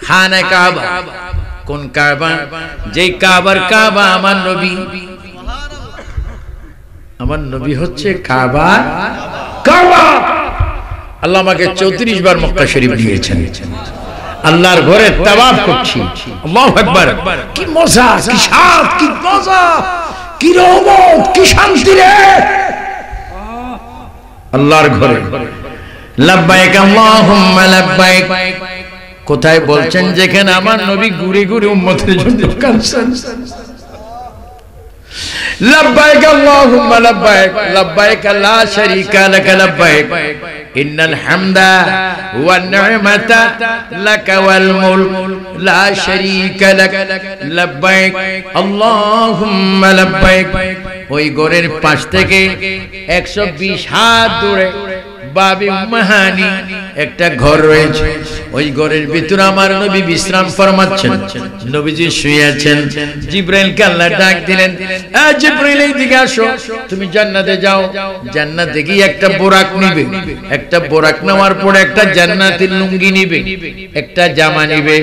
খানে কাবা। কোন কাবা? যেই কাবার কাবা আমার নবী। আমার নবী হচ্ছে কাবা কাবা। আল্লাহ আমাকে 34 বার মক্কা শরীফ দিয়েছেন, আল্লাহর ঘরে তাওয়াফ করছি। আল্লাহু আকবার, কি মজা, কি স্বাদ, কি মজা, কি রহমত, কি শান্তি রে আল্লাহর ঘরে। লাব্বাইক আল্লাহুম্মা লাব্বাইক কোথায় বলছেন? যেখানে আমার নবী ঘুরে ঘুরে উম্মতের জন্য কাঁদছেন। লাব্বাইক আল্লাহুম্মা লাব্বাইক, লাব্বাইক লা শারীকা লাক লাব্বাইক, ইন্নাল হামদা ওয়ান নি'মাতা লাকা ওয়াল মুলক লা শারীকা লাক, লাব্বাইক আল্লাহুম্মা লাব্বাইক। ওই ঘরের পাশ থেকে 120 হাত দূরে বাবে উম্মে হানি একটা ঘর রয়েছে। ওই ঘরের ভিতরে আমার নবী বিশ্রাম ফরমাচ্ছেন। নবীজি শুয়ে আছেন। জিবরাইলকে আল্লাহ ডাক দিলেন, এ জিবরাইল এদিকে আসো, তুমি জান্নাতে যাও। জান্নাতে গিয়ে একটা বোরাক নিবে, একটা বোরাক নেওয়ার পরে একটা জান্নাতের লুঙ্গি নিবে, একটা জামা নিবে,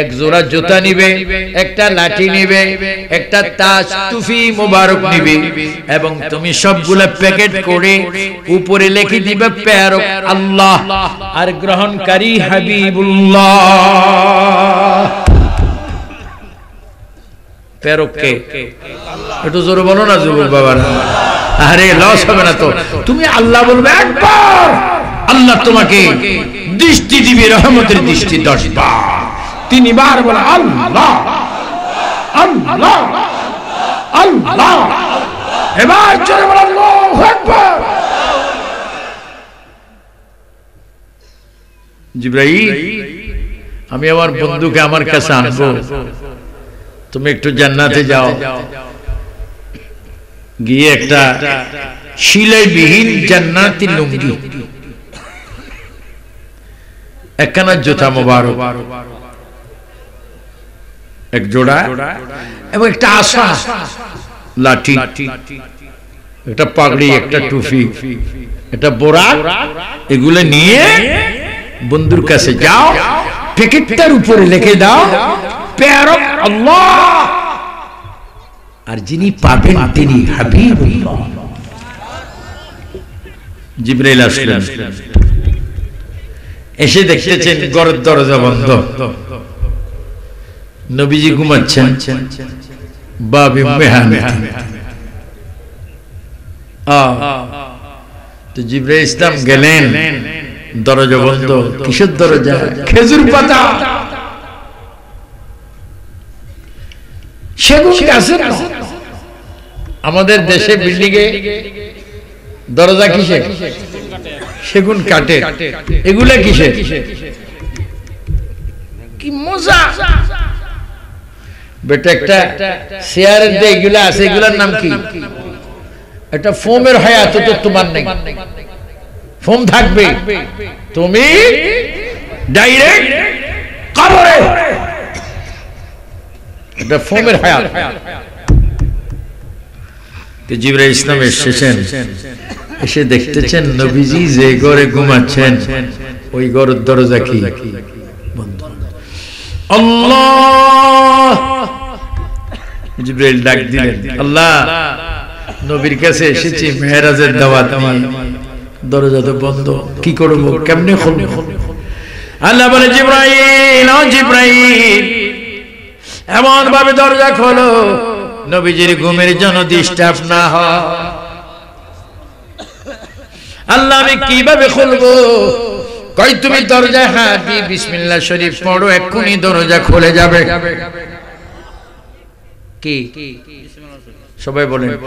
এক জোড়া জুতা নিবে, একটা লাঠি নিবে, একটা তাজ টুপি মোবারক নিবে, এবং তুমি সবগুলা প্যাকেট করে উপরে লিখে দিবে প্যারক আল্লাহ আর গ্রহণকারী হাবিবুল্লাহ। প্যারক কে? একটু জোরে বলো না যুবক বাবারা, আরে লস হবে না তো। তুমি আল্লাহ বলবে একবার, আল্লাহ তোমাকে দৃষ্টি দিবে, রহমতের দৃষ্টি 10 বার। 3 বার বলে আল্লাহ আল্লাহ আল্লাহ এবার জোরে বলো আল্লাহু আকবার জিবরাইল আমি আমার বন্ধুকে আমার কাছে আনবো তুমি একটু জান্নাতে যাও গিয়ে একটা শিলাইবিহীন জান্নাতি লুঙ্গি একখানা জুতা মোবারক এক জোড়া এবং একটা আশা লাঠি একটা পাগড়ি একটা টুপি একটা বোরা এগুলো নিয়ে বন্ধুর কাছে যাও প্যাকেটটার উপরে লিখে দাও প্যারো আল্লাহ আর যিনি পাবেন তিনি হাবিবুল্লাহ জিবরাইল আসলেন এসে দেখতেছেন ঘরের দরজা বন্ধ নবীজি ঘুমাচ্ছেন বাবে মেহানে তো জিবরাইল ইসলাম গেলেন দরজা বন্ধ কিসের দরজা খেজুর পাতা সেগুন গাছের আমাদের দেশে বিল্ডিং এ দরজা কিসে সেগুন কাটে এগুলা কিসে কি মজা বেটা একটা চেয়ারের যে এগুলা আছে এগুলার নাম কি একটা ফোমের হায়াত তো তোমার নেই ফোম থাকবে তুমি ডাইরেক্ট কবরে এটা ফোমের হায়াত তো জিবরাইল ইসলাম এসেছেন এসে দেখতেছেন নবীজি যে ঘরে ঘুমাচ্ছেন ওই ঘরের দরজা কি বন্ধ আল্লাহ জিবরাইল ডাক দিলেন আল্লাহ নবীর কাছে এসেছি মেরাজের দাওয়াত নিয়ে দরজা তো বন্ধ কি করব কেমনে খুলব আল্লাহ বলে জিবরাইল ও জিবরাইল এমন ভাবে দরজা খোলো নবীজির ঘুমের জন্য ডিস্টার্ব না হয় আল্লাহ আমি কিভাবে খুলবো কই তুমি দরজা হাত দিয়ে বিসমিল্লাহ শরীফ পড়ো এক্ষুনি দরজা খুলে যাবে কি সবাই বলেন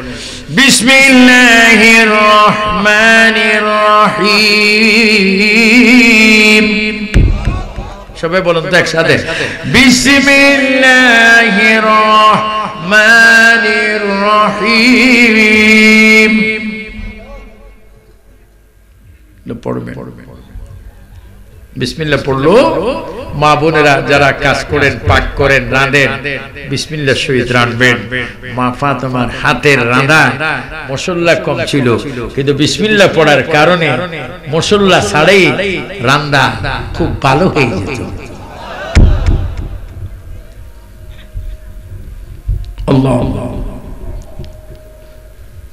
বিসমিল্লাহির রহমানির রহিম সবাই বলুন তো একসাথে বিসমিল্লাহির রহমানির রহিম পড়বেন বিসমিল্লাহ পড়লো মা বোনেরা যারা কাজ করেন পাক করেন রাঁধেন বিসমিল্লাহ শহীদ রাঁধবেন মা ফাতেমার হাতের রাঁধা মশলা কম ছিল কিন্তু বিসমিল্লাহ পড়ার কারণে মশলা ছাড়াই রান্না খুব ভালো হয়ে যেত আল্লাহ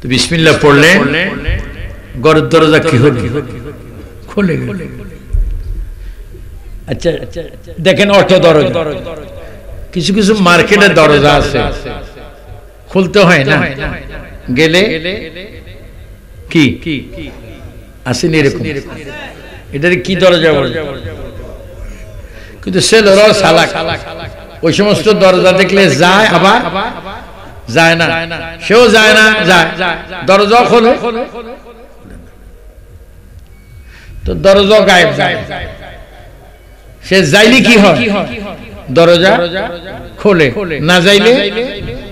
তো বিসমিল্লাহ পড়লে ঘরের দরজা কি হলো খুলে গেল আচ্ছা দেখেন অটো দরজা কিছু কিছু মার্কেটে দরজা আছে খুলতে হয় না গেলে কি আসেনি এরকম এটার কি দরজা বলে কিন্তু ছেলেরা সালাক ওই সমস্ত দরজা দেখলে যায় আবার যায় না সেও যায় না যায় দরজা খোলে তো দরজা গায়েব যায় সে যাইলে কি হয় দরজা খোলে না যাইলে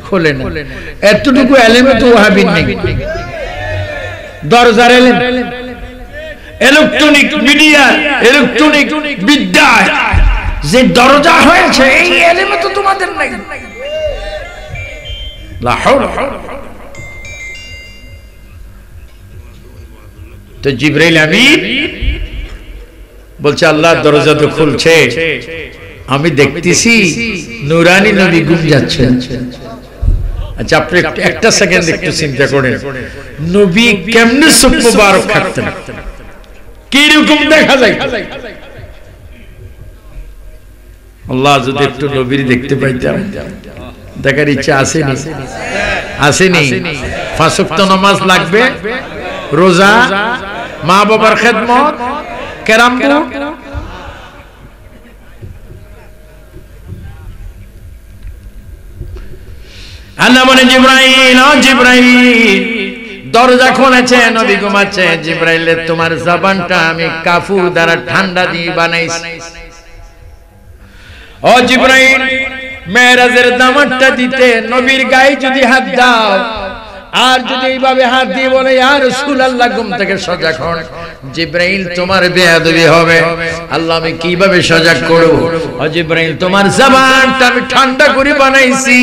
খোলে না এতটুকু এলেমে তো ওয়াহাবি নেই দরজার এলেম ইলেকট্রনিক মিডিয়া ইলেকট্রনিক বিদ্যা যে দরজা হয়েছে এই এলেমে তো তোমাদের নাই লা হাওলা তো জিবরাইল আমিন বলছে আল্লাহ দরজা তো খুলছে আমি দেখতেছি নূরানী নবী ঘুম যাচ্ছেন আচ্ছা আপনি একটা সেকেন্ড একটু চিন্তা করেন নবী কেমনে সুখ মুবারক থাকতেন কি রকম দেখা যায় আল্লাহ যদি একটু নবীর দেখতে পাইতাম দেখার ইচ্ছা আসেনি আসেনি পাঁচ ওয়াক্ত নামাজ লাগবে রোজা মা বাবার খেদমত কেরামপুর আল্লাহ বলে জিবরাইল, ও জিবরাইল, দরজা খুলেছে, নবী ঘুমাচ্ছে। জিবরাইল, তোমার জবানটা আমি কাফুর দ্বারা ঠান্ডা দিয়ে বানাইছি। ও জিবরাইল, মেরাজের দামাতটা দিতে নবীর গায়ে যদি হাত দাও, আর যদি এইভাবে হাত দিয়ে বলে ইয়া রাসূলুল্লাহ ঘুম থেকে সজাগ হন, জিবরাইল তোমার বেয়াদবি হবে। আল্লাহ, আমি কিভাবে সজাগ করব? ও জিবরাইল, তোমার জবানটা আমি ঠান্ডা করে বানাইছি।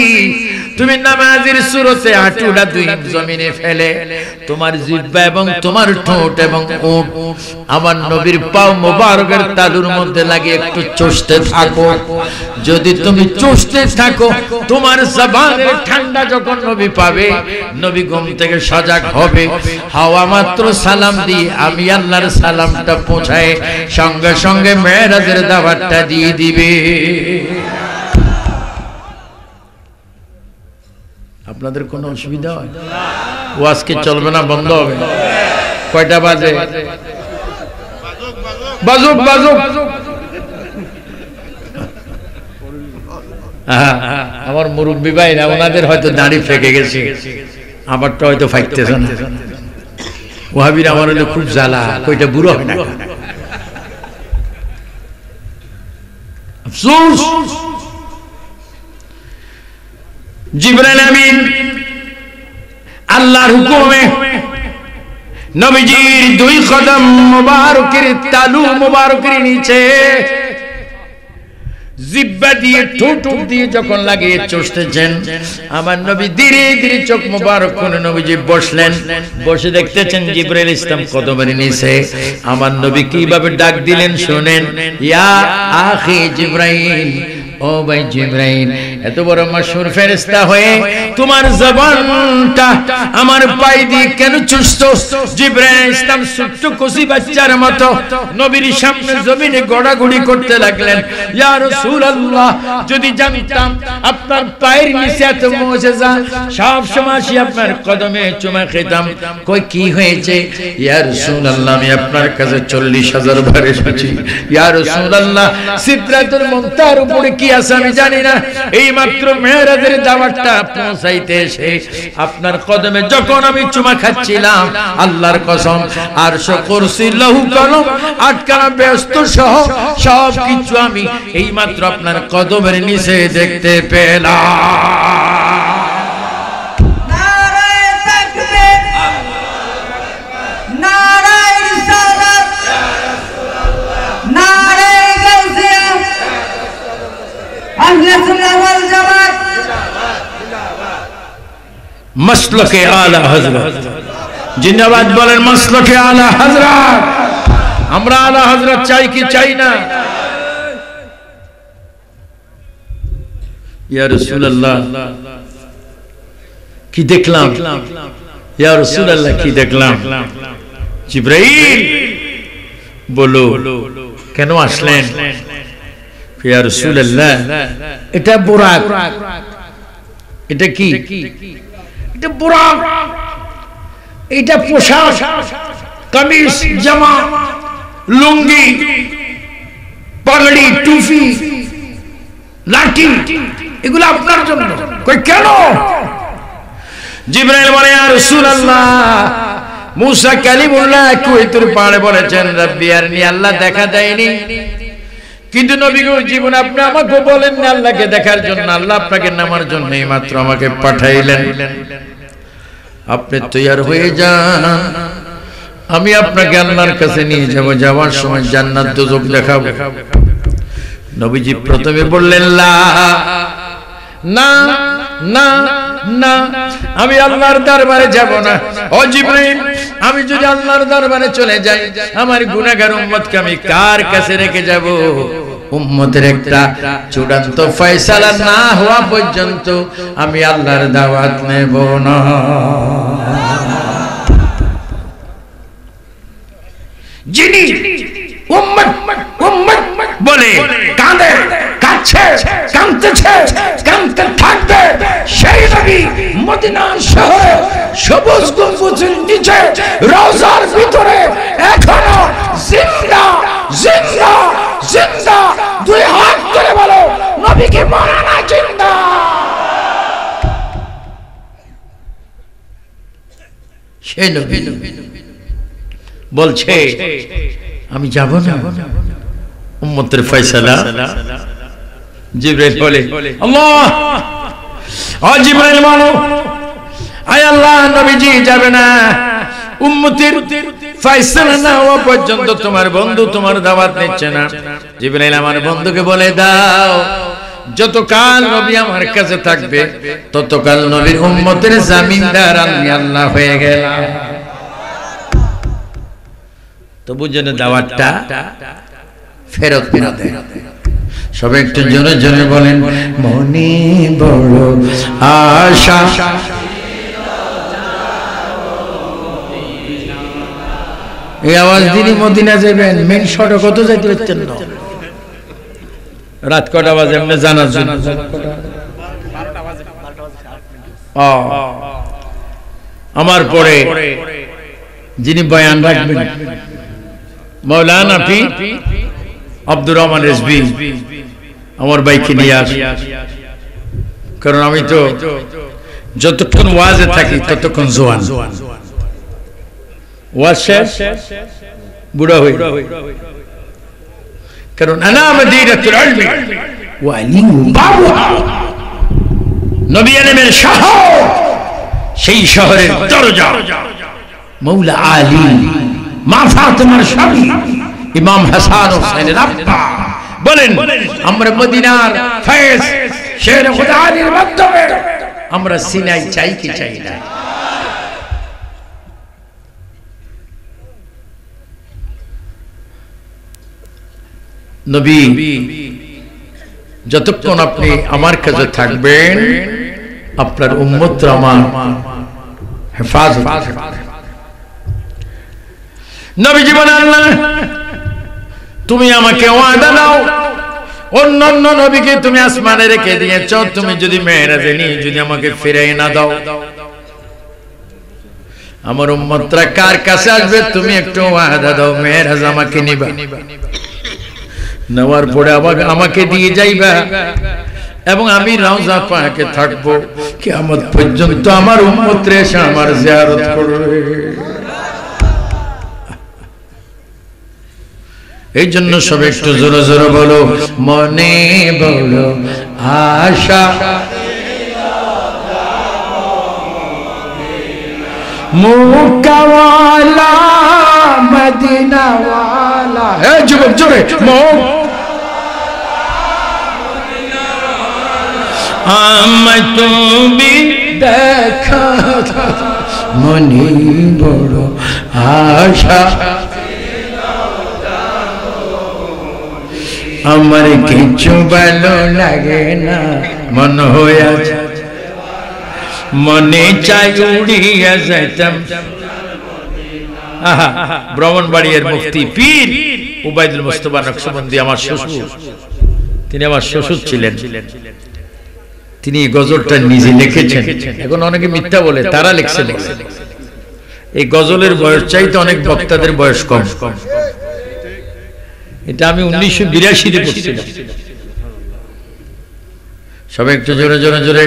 তুমি নামাজের সুরতে হাঁটুটা দুই জমিনে ফেলে তোমার জিহ্বা এবং তোমার ঠোঁট এবং ওঁঠ আমার নবীর পাও মোবারকের তালুর মধ্যে লাগিয়ে একটু চষতে থাকো। যদি তুমি চষতে থাকো, তোমার জবানের ঠান্ডা যখন নবী পাবে, নবী ঘুম থেকে সজাগ হবে। হাওয়া মাত্র সালাম দিয়ে আমি আল্লাহর সালামটা পৌঁছায় সঙ্গে সঙ্গে মেরাজের দাওয়াতটা দিয়ে দিবে। আপনাদের কোনো অসুবিধা হয়? ও আজকে চলবে না, বন্ধ হবে? কয়টা বাজে? বাজুক বাজুক। আমার মুরব্বী ভাইরা, ওনাদের হয়তো দাড়ি ফেকে গেছে, আমারটা হয়তো ফাইতেছে না। ওয়াহাবির আমার হলে খুব জ্বালা, কয়টা বুড়ো হয় না। আফসোস, জিবরাইল আমিন আল্লাহর হুকুমে নবীজির দুই কদম মোবারকের তালু মোবারকের নিচে জিহ্বা দিয়ে ঠোঁট দিয়ে যখন লাগিয়ে চষতেছেন, আমার নবী ধীরে ধীরে চোখ মোবারক করে নবীজি বসলেন। বসে দেখতেছেন জিবরাইল ইসলাম কদমের নিচে। আমার নবী কিভাবে ডাক দিলেন শুনেন, ইয়া আখি জিবরাইল, ও ভাই জিবরাইল, এত বড় মাশহুর ফেরেশতা হয়ে তোমার জবানটা আমার পায়ে দিয়ে কেন চুষছো? জিবরাইল ইসলাম ছোট্ট কচি বাচ্চার মতো নবীর সামনে জমিনে গড়াগড়ি করতে লাগলেন। ইয়া রাসূলুল্লাহ, যদি জানতাম আপনার পায়ের নিচে এত মুজিজা, সব সময় আপনার কদমে চুমা খেতাম। কই কি হয়েছে? ইয়া রাসূলুল্লাহ, আমি আপনার কাছে 40,000 বার এসেছি। ইয়া রাসূলুল্লাহ, সিদরাতুল মুনতাহার উপরে কি আছে আমি জানি না। এই মাত্র মেরাজের দাওয়াতটা পৌঁছাইতে এসে আপনার কদমে যখন আমি চুমা খাচ্ছিলাম, আল্লাহর কসম আরশ কুরসি লৌহ কলম আটকানা ব্যস্ত সহ সব কিছু আমি এই মাত্র আপনার কদমের নিচে দেখতে পেলাম। মসলকে আলা হযরত জিন্দাবাদ বলেন, মসলকে আলা হযরত। আমরা আলা হযরত চাই কি চাই না? ইয়া রাসূলুল্লাহ, কি দেখলাম? ইয়া রাসূলুল্লাহ, কি দেখলাম? জিবরাইল বলো, কেন আসলেন? ইয়া রাসূলুল্লাহ, এটা বুরাক। এটা কি? এটা বুরাক, এটা পোশাক, কামিজ, জামা, লুঙ্গি, পাগড়ি, টুপি, লাঠি, এগুলো আপনার জন্য। কই কেন? জিবরাইল বলে, ইয়া রাসূলুল্লাহ, মুসা কালিমুল্লাহ কুইতুর পাহাড়ে বলেছেন, রব্বি আরনি, আল্লাহ দেখা দেয়নি। কিন্তু নবী গো, জীবন আপনি আমাকে বলেন না আল্লাহকে দেখার জন্য। আল্লাহ আপনাকে নামার জন্য মাত্র আমাকে পাঠাইলেন। আপনি তৈয়ার হয়ে যান, আমি আপনাকে আল্লাহর কাছে নিয়ে যাব। যাওয়ার সময় জান্নাত দোজখ দেখাবো। নবীজি প্রথমে বললেন, না না না না, আমি আল্লাহর দরবারে যাব না। ও জিবরাইল, আমি যদি আল্লাহর দরবারে চলে যাই, আমার গুনাহগার উম্মতকে আমি কার কাছে রেখে যাব? উম্মতের একটা চূড়ান্ত ফয়সালা না হওয়া পর্যন্ত আমি আল্লাহর দাওয়াত নেব না। যিনি উম্মত উম্মত বলে কাঁদে, কাঁদছে, কাঁদতেছে, কাঁদতে থাকবে, সেই নবী মদিনার শহরে সবুজ গম্বুজের নিচে রওজার ভিতরে এখনো জিন্দা জিন্দা জিন্দা। দুই হাত করে বলো, নবী কি মরে না, জিন্দা? সে নবী বলছে আমি যাব না, উম্মতের ফয়সালা। জিবরাইল বলে আল্লাহ, ও জিবরাইল বলো, আয় আল্লাহ, নবীজি যাবে না, উম্মতের ফয়সালা না হওয়া পর্যন্ত তোমার বন্ধু তোমার দাওয়াত নিচ্ছে না। জিবরাইল আমার বন্ধুকে বলে দাও, যতকাল নবী আমার কাছে থাকবে ততকাল নবীর উম্মতের জামিনদার আমি আল্লাহ হয়ে গেলাম। তো বুঝেন দাওয়াতটা ফেরত না দেয়। সবাই একটু জোরে জোরে বলেন, মনে বড় আশা এই আওয়াজ দিনই মদিনা যাবেন, মেন সড়ক কত যাইতে পারছেন না। রাত কটা বাজে এমনি জানার জন্য আমার পরে যিনি বয়ান রাখবেন মাওলানা পি আব্দুর রহমান রেজভী, আমার ভাইকে নিয়ে আসি, কারণ আমি তো যতক্ষণ ওয়াজে থাকি ততক্ষণ জোয়ান, ওয়াজ শেষ বুড়া হই, কারণ আনা মদিনাতুল ইলমি ওয়া আলিম বাবুহা, নবী আলমের শহর, সেই শহরের দরজা মৌলা আলী, মা ফাতেমার স্বামী ইমাম হাসান হোসেনের আব্বা বলেন, আমরা মদিনার ফয়েজ শের খুদা আলীর মাধ্যমে আমরা সিনাই চাই কি চাই না। নবী যতক্ষণ আপনি আমার কাছে থাকবেন আপনার উম্মতরা আমার হেফাজত। নবীজি বলেন, আল্লাহ তুমি আমাকে ওয়াদা দাও, অন্যান্য নবীকে তুমি আসমানে রেখে দিয়েছ, তুমি যদি মেরাজে নিয়ে যদি আমাকে ফিরাই না দাও, আমার উম্মতরা কার কাছে আসবে? তুমি একটু ওয়াদা দাও, মেরাজ আমাকে নিবা, নেওয়ার পরে আমাকে দিয়ে যাইবা এবং আমি রওজা পাকে থাকবো কিয়ামত পর্যন্ত, আমার উম্মতরা এসে আমার জিয়ারত করবে। এই জন্য সব একটু জোরে জোরে বলো, মনে বলো আশা মুকাওয়ালা মদিনাওয়ালা। হে যুবক জোরে, আমায় তুমি দেখা, মনে বড় আশা, আমার কিছু ভালো লাগে না, মন হয়ে আছে, মনে চাই উড়িয়া যাইতাম। ব্রাহ্মণবাড়িয়ার মুফতি পীর উবাইদুল মুস্তাফা নকশবন্দি আমার শ্বশুর, তিনি আমার শ্বশুর ছিলেন, তিনি গজলটা নিজে লিখেছেন। এখন অনেকে মিথ্যা বলে, তারা লিখছেন। এই গজলের বয়স চাইতে অনেক বক্তাদের বয়স কম। এটা আমি 1982-তে পড়ছিলাম। সবাই একটু জোরে জোরে জোরে,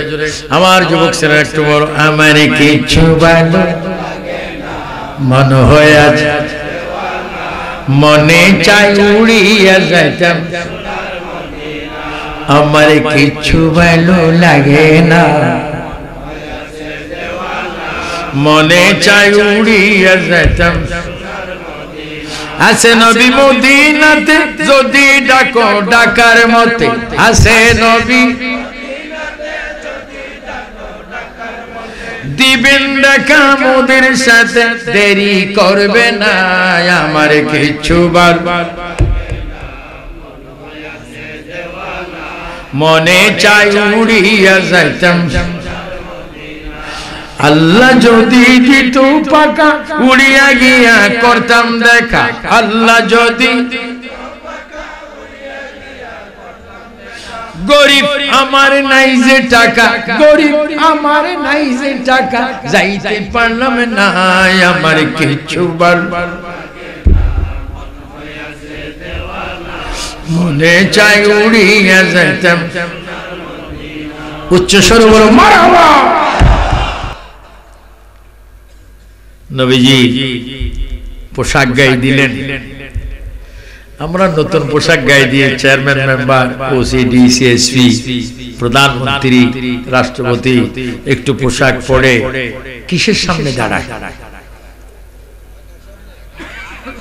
আমার যুবক ছেলে একটু বলো, আমার কিছু ভালো মন হয়ে আছে, মনে চাই উড়িয়া যাইতাম, আমার কিছু ভালো লাগে না, মনে চাই উড়িয়া যাইতাম। আছে নবী মদিনাতে যদি ডাকো ডাকার মতে, আছে নবী দিবেন দেখা মোদের সাথে, দেরি করবে না, আমার কিছু বারবার মনে চাই উড়িয়া যাইতাম। আল্লাহ যদি দিত পাকা উড়িয়া গিয়া করতাম দেখা, আল্লাহ যদি গরিব আমার নাই যে টাকা, গরিব আমার নাই যে টাকা, যাইতে পারলাম না, আমার কিছু বারবার মনে চাই উড়িয়া যাইতাম। উচ্চ স্বরে বলো মারহাবা। নবীজি পোশাক গায়ে দিলেন। আমরা নতুন পোশাক গায়ে দিয়ে chairman, member, OC, DC, SP, প্রধানমন্ত্রী, রাষ্ট্রপতি একটু পোশাক পরে কিসের সামনে দাঁড়ায়?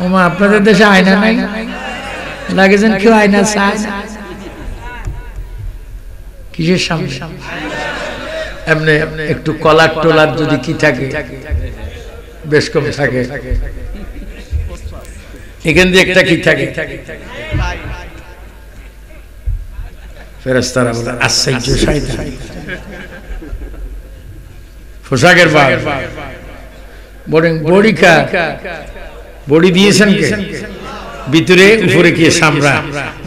ওমা, আপনাদের দেশে আয়না নাই? লাগেছেন কেউ আয়না চায় না? কিসের সামনে? এমনি একটু কলার টোলার যদি কি থাকে, বেশ কম থাকে, এখান দিয়ে একটা কি থাকে, ফেরেশতারা বলে আশ্চর্য শয়তান। পোশাকের ভাগ বডি দিয়েছেন কে? ভিতরে উপরে কি সামরা,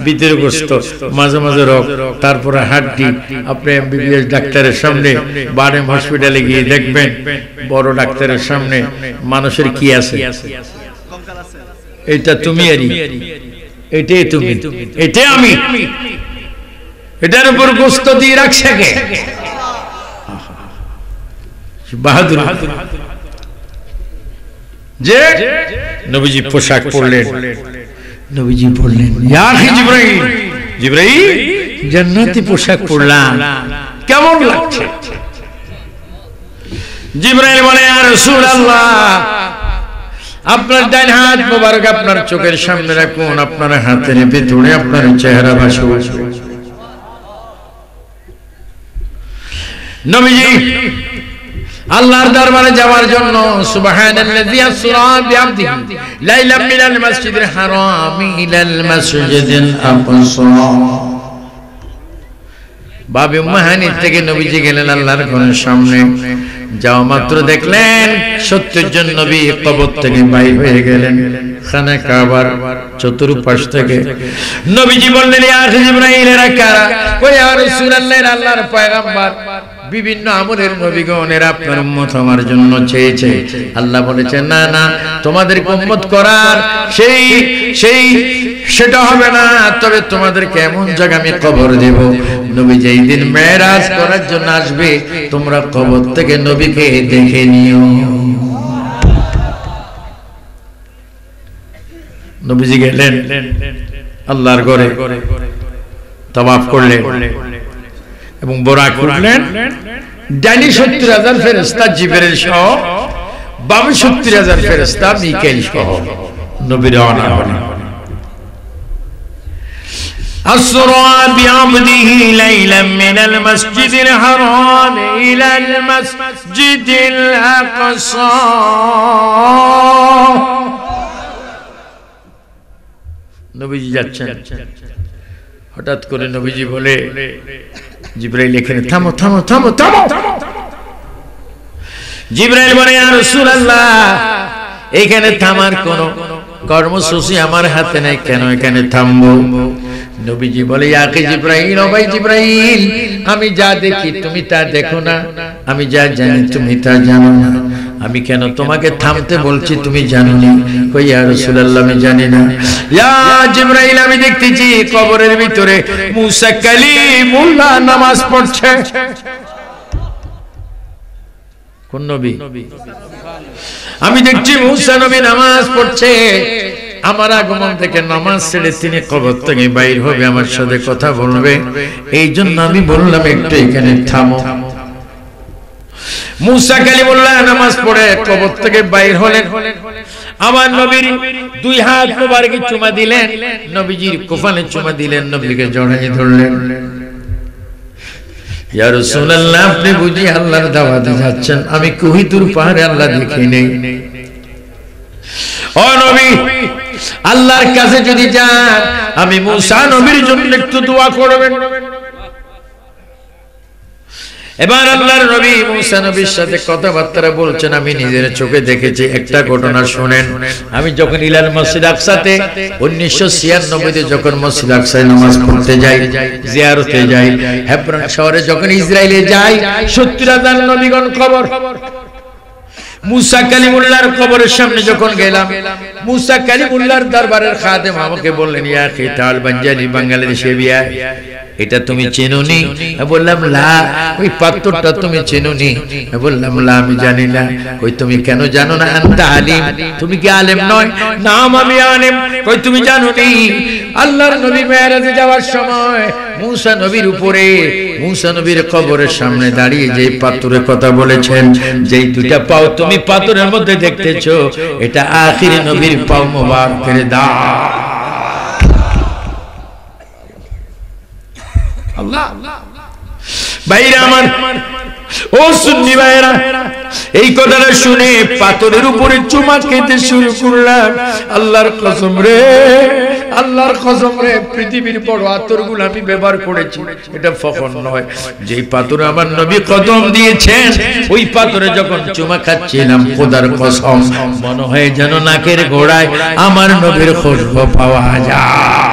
ভিতরে গোস্ত, মাঝে মাঝে রক, তারপরে হাড্ডি। আপনি এমবিবিএস ডাক্তারের সামনে, বারেম হসপিটালে গিয়ে দেখবেন বড় ডাক্তারের সামনে মানুষের কি আছে? এটা তুমি, আরি এটাই তুমি, এটাই আমি। এটার উপর গোস্ত দিয়ে রাখছে কে? বাহাদুর। যে নবীজি পোশাক পরলেন, নবীজি বললেন, ইয়া আখি জিবরাইল, জিবরাইল জান্নাতি পোশাক পরলাম, কেমন লাগছে? জিবরাইল বলে, ইয়া রাসূলুল্লাহ, আপনার ডান হাত মোবারক আপনার চোখের সামনে রাখুন, আপনার হাতের ভিতরে আপনার চেহারা ভাসুক। নবীজি আল্লাহর দরবারে যাওয়ার জন্য সুবহানাল্লাযী আসরা বিআবদিহি লাইলাম মিনাল মাসজিদিল হারাম ইলাল মাসজিদিল আকসা। বাবে উম্মাহানি থেকে নবীজি গেলেন আল্লাহর ঘরের সামনে। যাওয়া মাত্র দেখলেন 70 জন নবী কবর থেকে বাইর হয়ে গেলেন খানা কাবার চতুর্পাশ থেকে। নবীজি বললেন, ইয়া জিবরাইল, এরা কারা? কই, ইয়া রাসূলুল্লাহ, আল্লাহর পয়গম্বর, বিভিন্ন আমলের নবীগণের আপনার উম্মত হওয়ার জন্য চেয়েছে। আল্লাহ বলেছেন, না না, তোমাদেরকে উম্মত করার সেটা হবে না, তবে তোমাদেরকে এমন জায়গা আমি কবর দেব, নবী যেই দিন মেরাজ করার জন্য আসবে, তোমরা কবর থেকে নবীকে দেখে নিও। নবীজি গেলেন আল্লাহর ঘরে, তাওয়াফ করলেন এবং বোরাক উঠলেন। ডানি 70,000 ফেরেশতা জিবরাইল সহ, বামে 70,000 ফেরেশতা মিকাইল সহ নবী রওনা হলেন। আসরা বিআবদিহি লাইলাম মিনাল মাসজিদিল হারাম ইলাল মাসজিদিল আকসা। নবীজি যাচ্ছেন, হঠাৎ করে নবীজি বলে, জিবরাইল, এখানে থামো থামো থামো থামো। জিবরাইল বলে, ইয়া রাসূলুল্লাহ, এখানে থামার কোন কর্মসূচি আমার হাতে নাই, কেন এখানে থামবো? নবীজি বলে, ইয়া আখি জিবরাইল, ও ভাই জিবরাইল, আমি যা দেখি তুমি তা দেখো না, আমি যা জানি তুমি তা জানো না, আমি কেন তোমাকে থামতে বলছি তুমি জানো না? কই, ইয়া রাসূলুল্লাহ, আমি জানি না। ইয়া জিবরাইল, আমি দেখতেছি কবরের ভিতরে মুসা কালিমুল্লাহ নামাজ পড়ছে। কোন নবী? আমি দেখছি মুসা নবী নামাজ পড়ছে। আমার আগমন থেকে নামাজ ছেড়ে তিনি কবর থেকে বাইর হবে, আমার সাথে কথা বলবে, এই জন্য আমি বললাম একটু এখানে থামো। মুসা কালিমুল্লাহ নামাজ পড়ে কবর থেকে বাইর হলেন। আমার নবীর 2 হাত মোবারকে চুমা দিলেন, নবীজির কপালে চুমা দিলেন, নবীকে জড়িয়ে ধরলেন। ইয়া রাসূলুল্লাহ, আপনি বুঝি আল্লাহর দাওয়াতে যাচ্ছেন? আমি কুহিতুর পাহাড়ে আল্লাহ দেখি নেই। ও নবী, আল্লাহর কাছে যদি যান, আমি মুসা নবীর জন্য একটু দোয়া করবেন। এবার আল্লাহর নবী মুসা নবীর সাথে কথাবার্তা বলছেন, আমি নিজের চোখে দেখেছি। একটা ঘটনা শুনেন। আমি যখন ইলাল মসজিদ আকসাতে 1996 তে যখন মসজিদ আকসায় নামাজ পড়তে যাই, জিয়ারতে যাই, হেব্রন শহরে যখন ইসরায়েলে যাই, 70,000 নবীগণ কবর। মুসা কালিমুল্লাহর কবরের সামনে যখন গেলাম, মুসা কালিমুল্লাহর দরবারের খাদেম আমাকে বললেন, ইয়া আখি তাআল বাঞ্জালি, বাংলাদেশে বিয়া এটা তুমি চেনোনি? বললাম লা। ওই পাথরটা তুমি চেনোনি? বললাম লা, আমি জানি না। ওই তুমি কেন জানো না? আনতা আলিম, তুমি কি আলেম নয়? নাম, আমি আলেম। ওই তুমি জানোনি? আল্লাহর নবী মেরাজে যাওয়ার সময় মুসা নবীর উপরে, মুসা নবীর কবরের সামনে দাঁড়িয়ে যে পাথরের কথা বলেছেন, যেই দুইটা পাও তুমি পাথরের মধ্যে দেখতেছো, এটা আখির নবীর পাও মোবারকের দাগ। আল্লাহ ভাইরা আমার, ও সুন্নি ভাইরা, এই কথাটা শুনে পাথরের উপরে চুমা খেতে শুরু করলাম। আল্লাহর কসম রে, আল্লাহর কসম রে, পৃথিবীর বড় আতরগুলো আমি ব্যবহার করেছি, এটা ফখর নয়। যেই পাথরে আমার নবী কদম দিয়েছেন, ওই পাথরে যখন চুমা খাচ্ছিলাম, খোদার কসম মনে হয় যেন নাকের গোড়ায় আমার নবীর খুশবু পাওয়া যায়।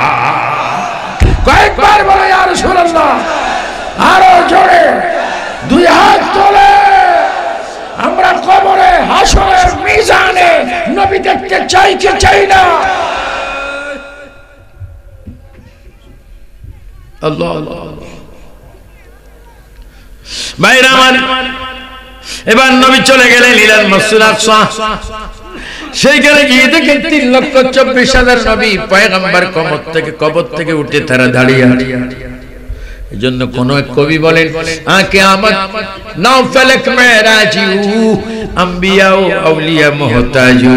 কয়েকবার বলে ইয়া রাসূলুল্লাহ, আরো জোরে, দুই হাত তোলে। আমরা কবরে, হাসরে, মিজানে নবী দেখতে চাই কি চাই না? আল্লাহ আল্লাহ। ভাইরা আমার, এবার নবী চলে গেলেন ইলাল মসজিদ আকসা। সেইখানে গিয়ে দেখেন 3,24,000 নবী পয়গম্বর কবর থেকে উঠে তারা দাঁড়িয়ে আছে। এজন্য কোন এক কবি বলেন, কিয়ামত নাও ফলক মেরাজু, আম্বিয়া ও আউলিয়া মুহতাজু।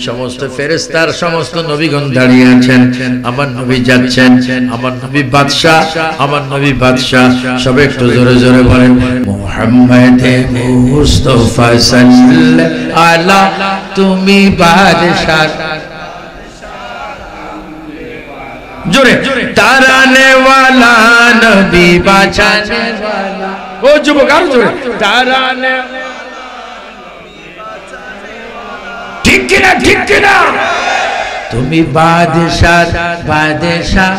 সমস্ত ফেরেশতার, সমস্ত নবীগণ দাঁড়িয়ে আছেন, আমার নবী যাচ্ছেন, আমার নবী বাদশা, আমার নবী বাদশা। সবাই একটু জোরে জোরে বলেন, মুহাম্মদ মুস্তাফা সাল্লাল্লাহু আলা, তুমি বাদশা। जोरे ताराने वाला नबी बचाने वाला। ओ जुबकार जोरे ताराने, ठीक ना तुम्ही बादशाह, बादशाह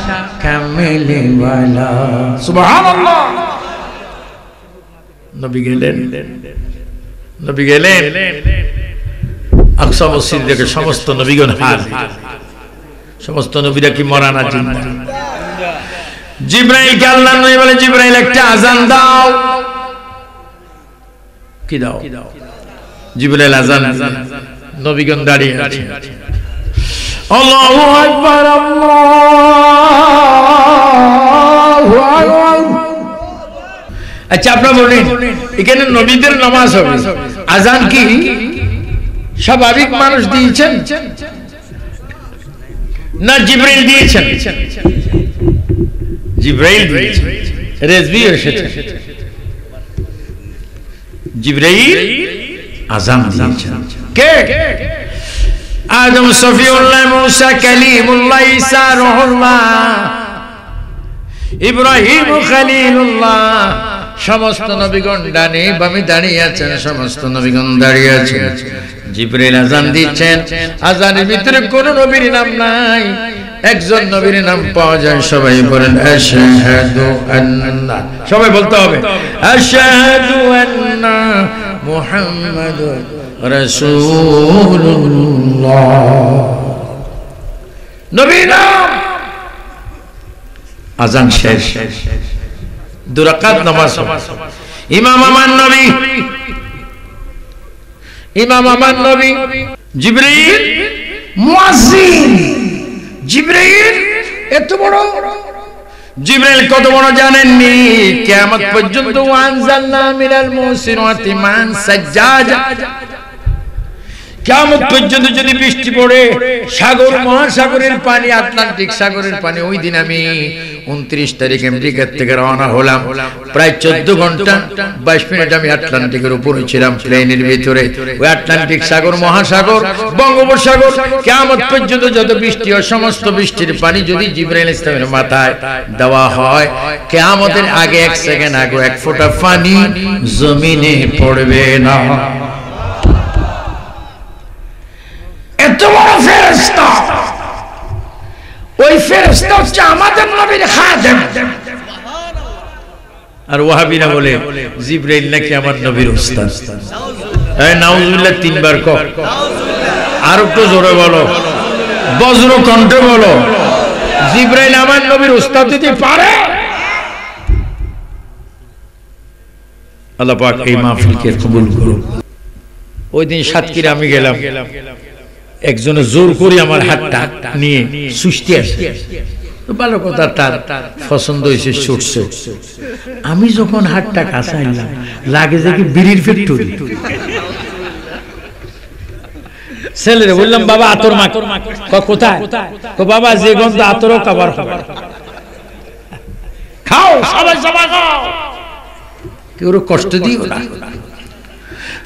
कमले वाला। सुभान अल्लाह। नबी गेलेन আকসা মসজিদ থেকে সমস্ত নবীগণ হাজির। সমস্ত নবীরা কি মরা না জিন্দা? জিবরাইলকে আল্লাহ নবী বলে, জিবরাইল একটা আযান দাও। কি দাও? জিবরাইল আযান, নবীগণ দাঁড়িয়ে আছে। আল্লাহু আকবার, আল্লাহু আকবার। আচ্ছা আপনারা বলেন, এখানে নবীদের নামাজ হবে, আযান কি স্বাভাবিক মানুষ দিয়েছেন না জিবরাইল দিয়েছেন? জিবরাইল দিয়েছেন, রেজভি এসেছে। জিবরাইল আযান দিয়েছেন। কে? আদম, সফিউল্লাহ, মুসা, কালিমুল্লাহ, ঈসা রুহুল্লাহ, ইব্রাহিম খলিলুল্লাহ। সমস্ত নবীগণ ডানে বামে দাঁড়িয়ে আছেন, সমস্ত নবীগণ দাঁড়িয়ে আছেন। জিবরাইল আযান দিচ্ছেন। আযানের ভিতরে কোন নবীর নাম নাই, একজন নবীর নাম পাওয়া যায়। সবাই বলেন আশহাদু আন্না, সবাই বলতে হবে আশহাদু আন্না মুহাম্মাদুর রাসূলুল্লাহ। নবীর নাম। আযান শেষ, দুই রাকাত নামাজ। ইমাম আমার নবী, ইমাম আমার নবী। জিবরাইল মুয়াজ্জিন। জিবরাইল এত বড়, জিবরাইল কত বড় জানেননি? কিয়ামত পর্যন্ত ওয়ানজালনা মিনাল মুসিরাতি মান সাজ্জাজা। কিয়ামত পর্যন্ত যদি বৃষ্টি পড়ে, সাগর মহাসাগরের পানি, আটলান্টিক সাগরের পানি। ওই দিন আমি 29 তারিখ আমেরিকা থেকে রওনা হলাম। প্রায় 14 ঘন্টা 22 মিনিট আমি আটলান্টিকের উপরে ছিলাম, প্লেনের ভিতরে। ওই আটলান্টিক সাগর, মহাসাগর, বঙ্গোপসাগর, কিয়ামত পর্যন্ত যত বৃষ্টি হয়, সমস্ত বৃষ্টির পানি যদি জিবরাইল ইসলামের মাথায় দেওয়া হয়, কিয়ামতের আগে 1 সেকেন্ড আগে 1 ফোঁটা পানি জমিনে পড়বে না। এত বড় ফেরেশতা। ওই ফেরেশতা হচ্ছে আমাদের নবীর খাদেম। আর ওয়াহাবিরা বলে জিবরাইল নাকি আমার নবীর উস্তাদ। এই নাউজুবিল্লাহ 3 বার কও। আর একটু জোরে বলো, বজ্র কণ্ঠে বলো, জিবরাইল আমার নবীর উস্তাদ দিতে পারে? আল্লাহ পাক এই মাহফিলকে কবুল করুন। ওই দিন সাতক্ষীরা আমি গেলাম, একজনে জোর করে আমার হাতটা নিয়ে সুস্থি আসে, ভালো কথা, তার পছন্দ হয়েছে ছুটছে। আমি যখন হাতটা কাছাইলাম লাগে যে কি বিড়ির ফ্যাক্টরি। ছেলেরে বললাম বাবা আতর মাখ, কোথায়? বাবা যে গন্ধ আতরও খাবার খাও, সবাই সবাই খাও, কেউ কষ্ট দিও না।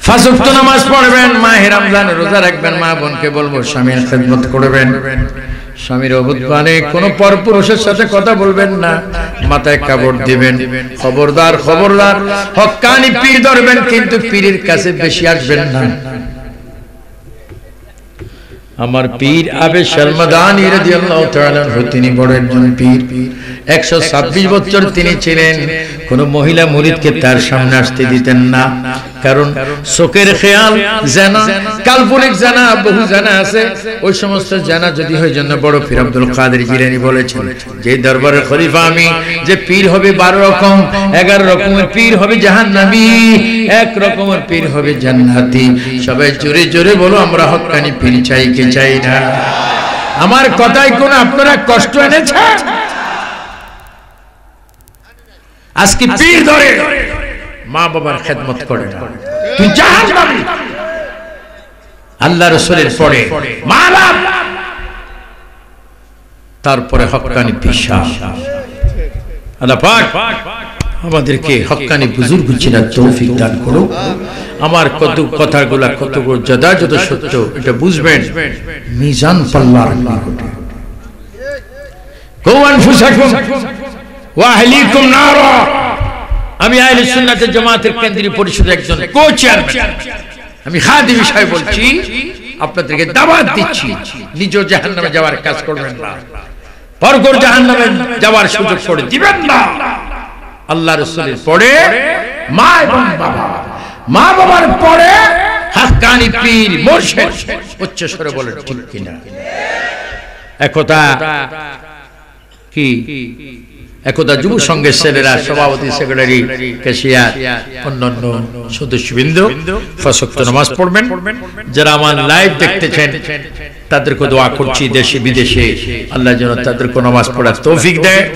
পাঁচ ওয়াক্ত নামাজ পড়বেন, মাহে রমজান রোজা রাখবেন, মা বোনকে বলবো স্বামীর খেদমত করবেন, স্বামীর অবদানে কোনো পরপুরুষের সাথে কথা বলবেন না, মাথায় কাপড় দিবেন। খবরদার খবরদার, হক্কানি পীর ধরবেন কিন্তু পীরের কাছে বেশি আসবেন না। আমার পীর আবে শর্মদানি রাদিয়াল্লাহু তাআলা আনহু তিনি বড় একজন পীর, 126 বছর তিনি ছিলেন। কোন মহিলা মুরিদকে তার সামনে আসতে দিতেন না, কারণ চোখের খেয়াল জানা, কাল্পনিক জানা, বহু জানা আছে। ওই সমস্ত জানা যদি হয় জন্য বড় পীর আব্দুল কাদের জিলানী বলেছেন, যে দরবারের খলিফা আমি, যে পীর হবে 12 রকম, 11 রকমের পীর হবে জাহান্নামী, 1 রকমের পীর হবে জান্নাতি। সবাই জোরে জোরে বলো আমরা হক্কানি পীর চাই কি চাই না? আমার কথায় কোন আপনারা কষ্ট এনেছেন? আজকে পীর ধরে মা বাবার খেদমত করে না, তুই জাহান্নামী। আল্লাহ রাসূলের পরে মা বাপ, তারপরে হক্কানি পেশা। আল্লাহ পাক আমাদেরকে হক্কানি বুজুর্গ চিনার তৌফিক দান করুন। আমার কত কথাগুলা কত যথাযথ সত্য এটা বুঝবেন, মিজান পাল্লার নিকটে। কও আনফুসাকুম ওয়া আহলিকুম নারা। আমি আহলে সুন্নাতের জামাতের কেন্দ্রীয় পরিষদের একজন কো-চেয়ারম্যান, আমি খাদিম সাহেব বলছি, আপনাদেরকে দাওয়াত দিচ্ছি, নিজ জাহান্নামে যাওয়ার কাজ করবেন না, পরগর জাহান্নামে যাওয়ার সুযোগ করে দিবেন না। আল্লাহ রাসূলের পরে মা এবং বাবা, মা বাবার পরে হক্কানি পীর মুর্শিদ। উচ্চ স্বরে বলেন ঠিক কিনা? একতা কি? একদা যুব সংঘের ছেলেরা, সভাপতি, সেক্রেটারি, ক্যাশিয়ার, অন্যান্য সদস্যবৃন্দ 5 ওয়াক্ত নামাজ পড়বেন। যারা আমার লাইভ দেখতেছেন তাদেরকে দোয়া করছি, দেশে বিদেশে আল্লাহ যেন তাদেরকে নামাজ পড়ার তৌফিক দেয়।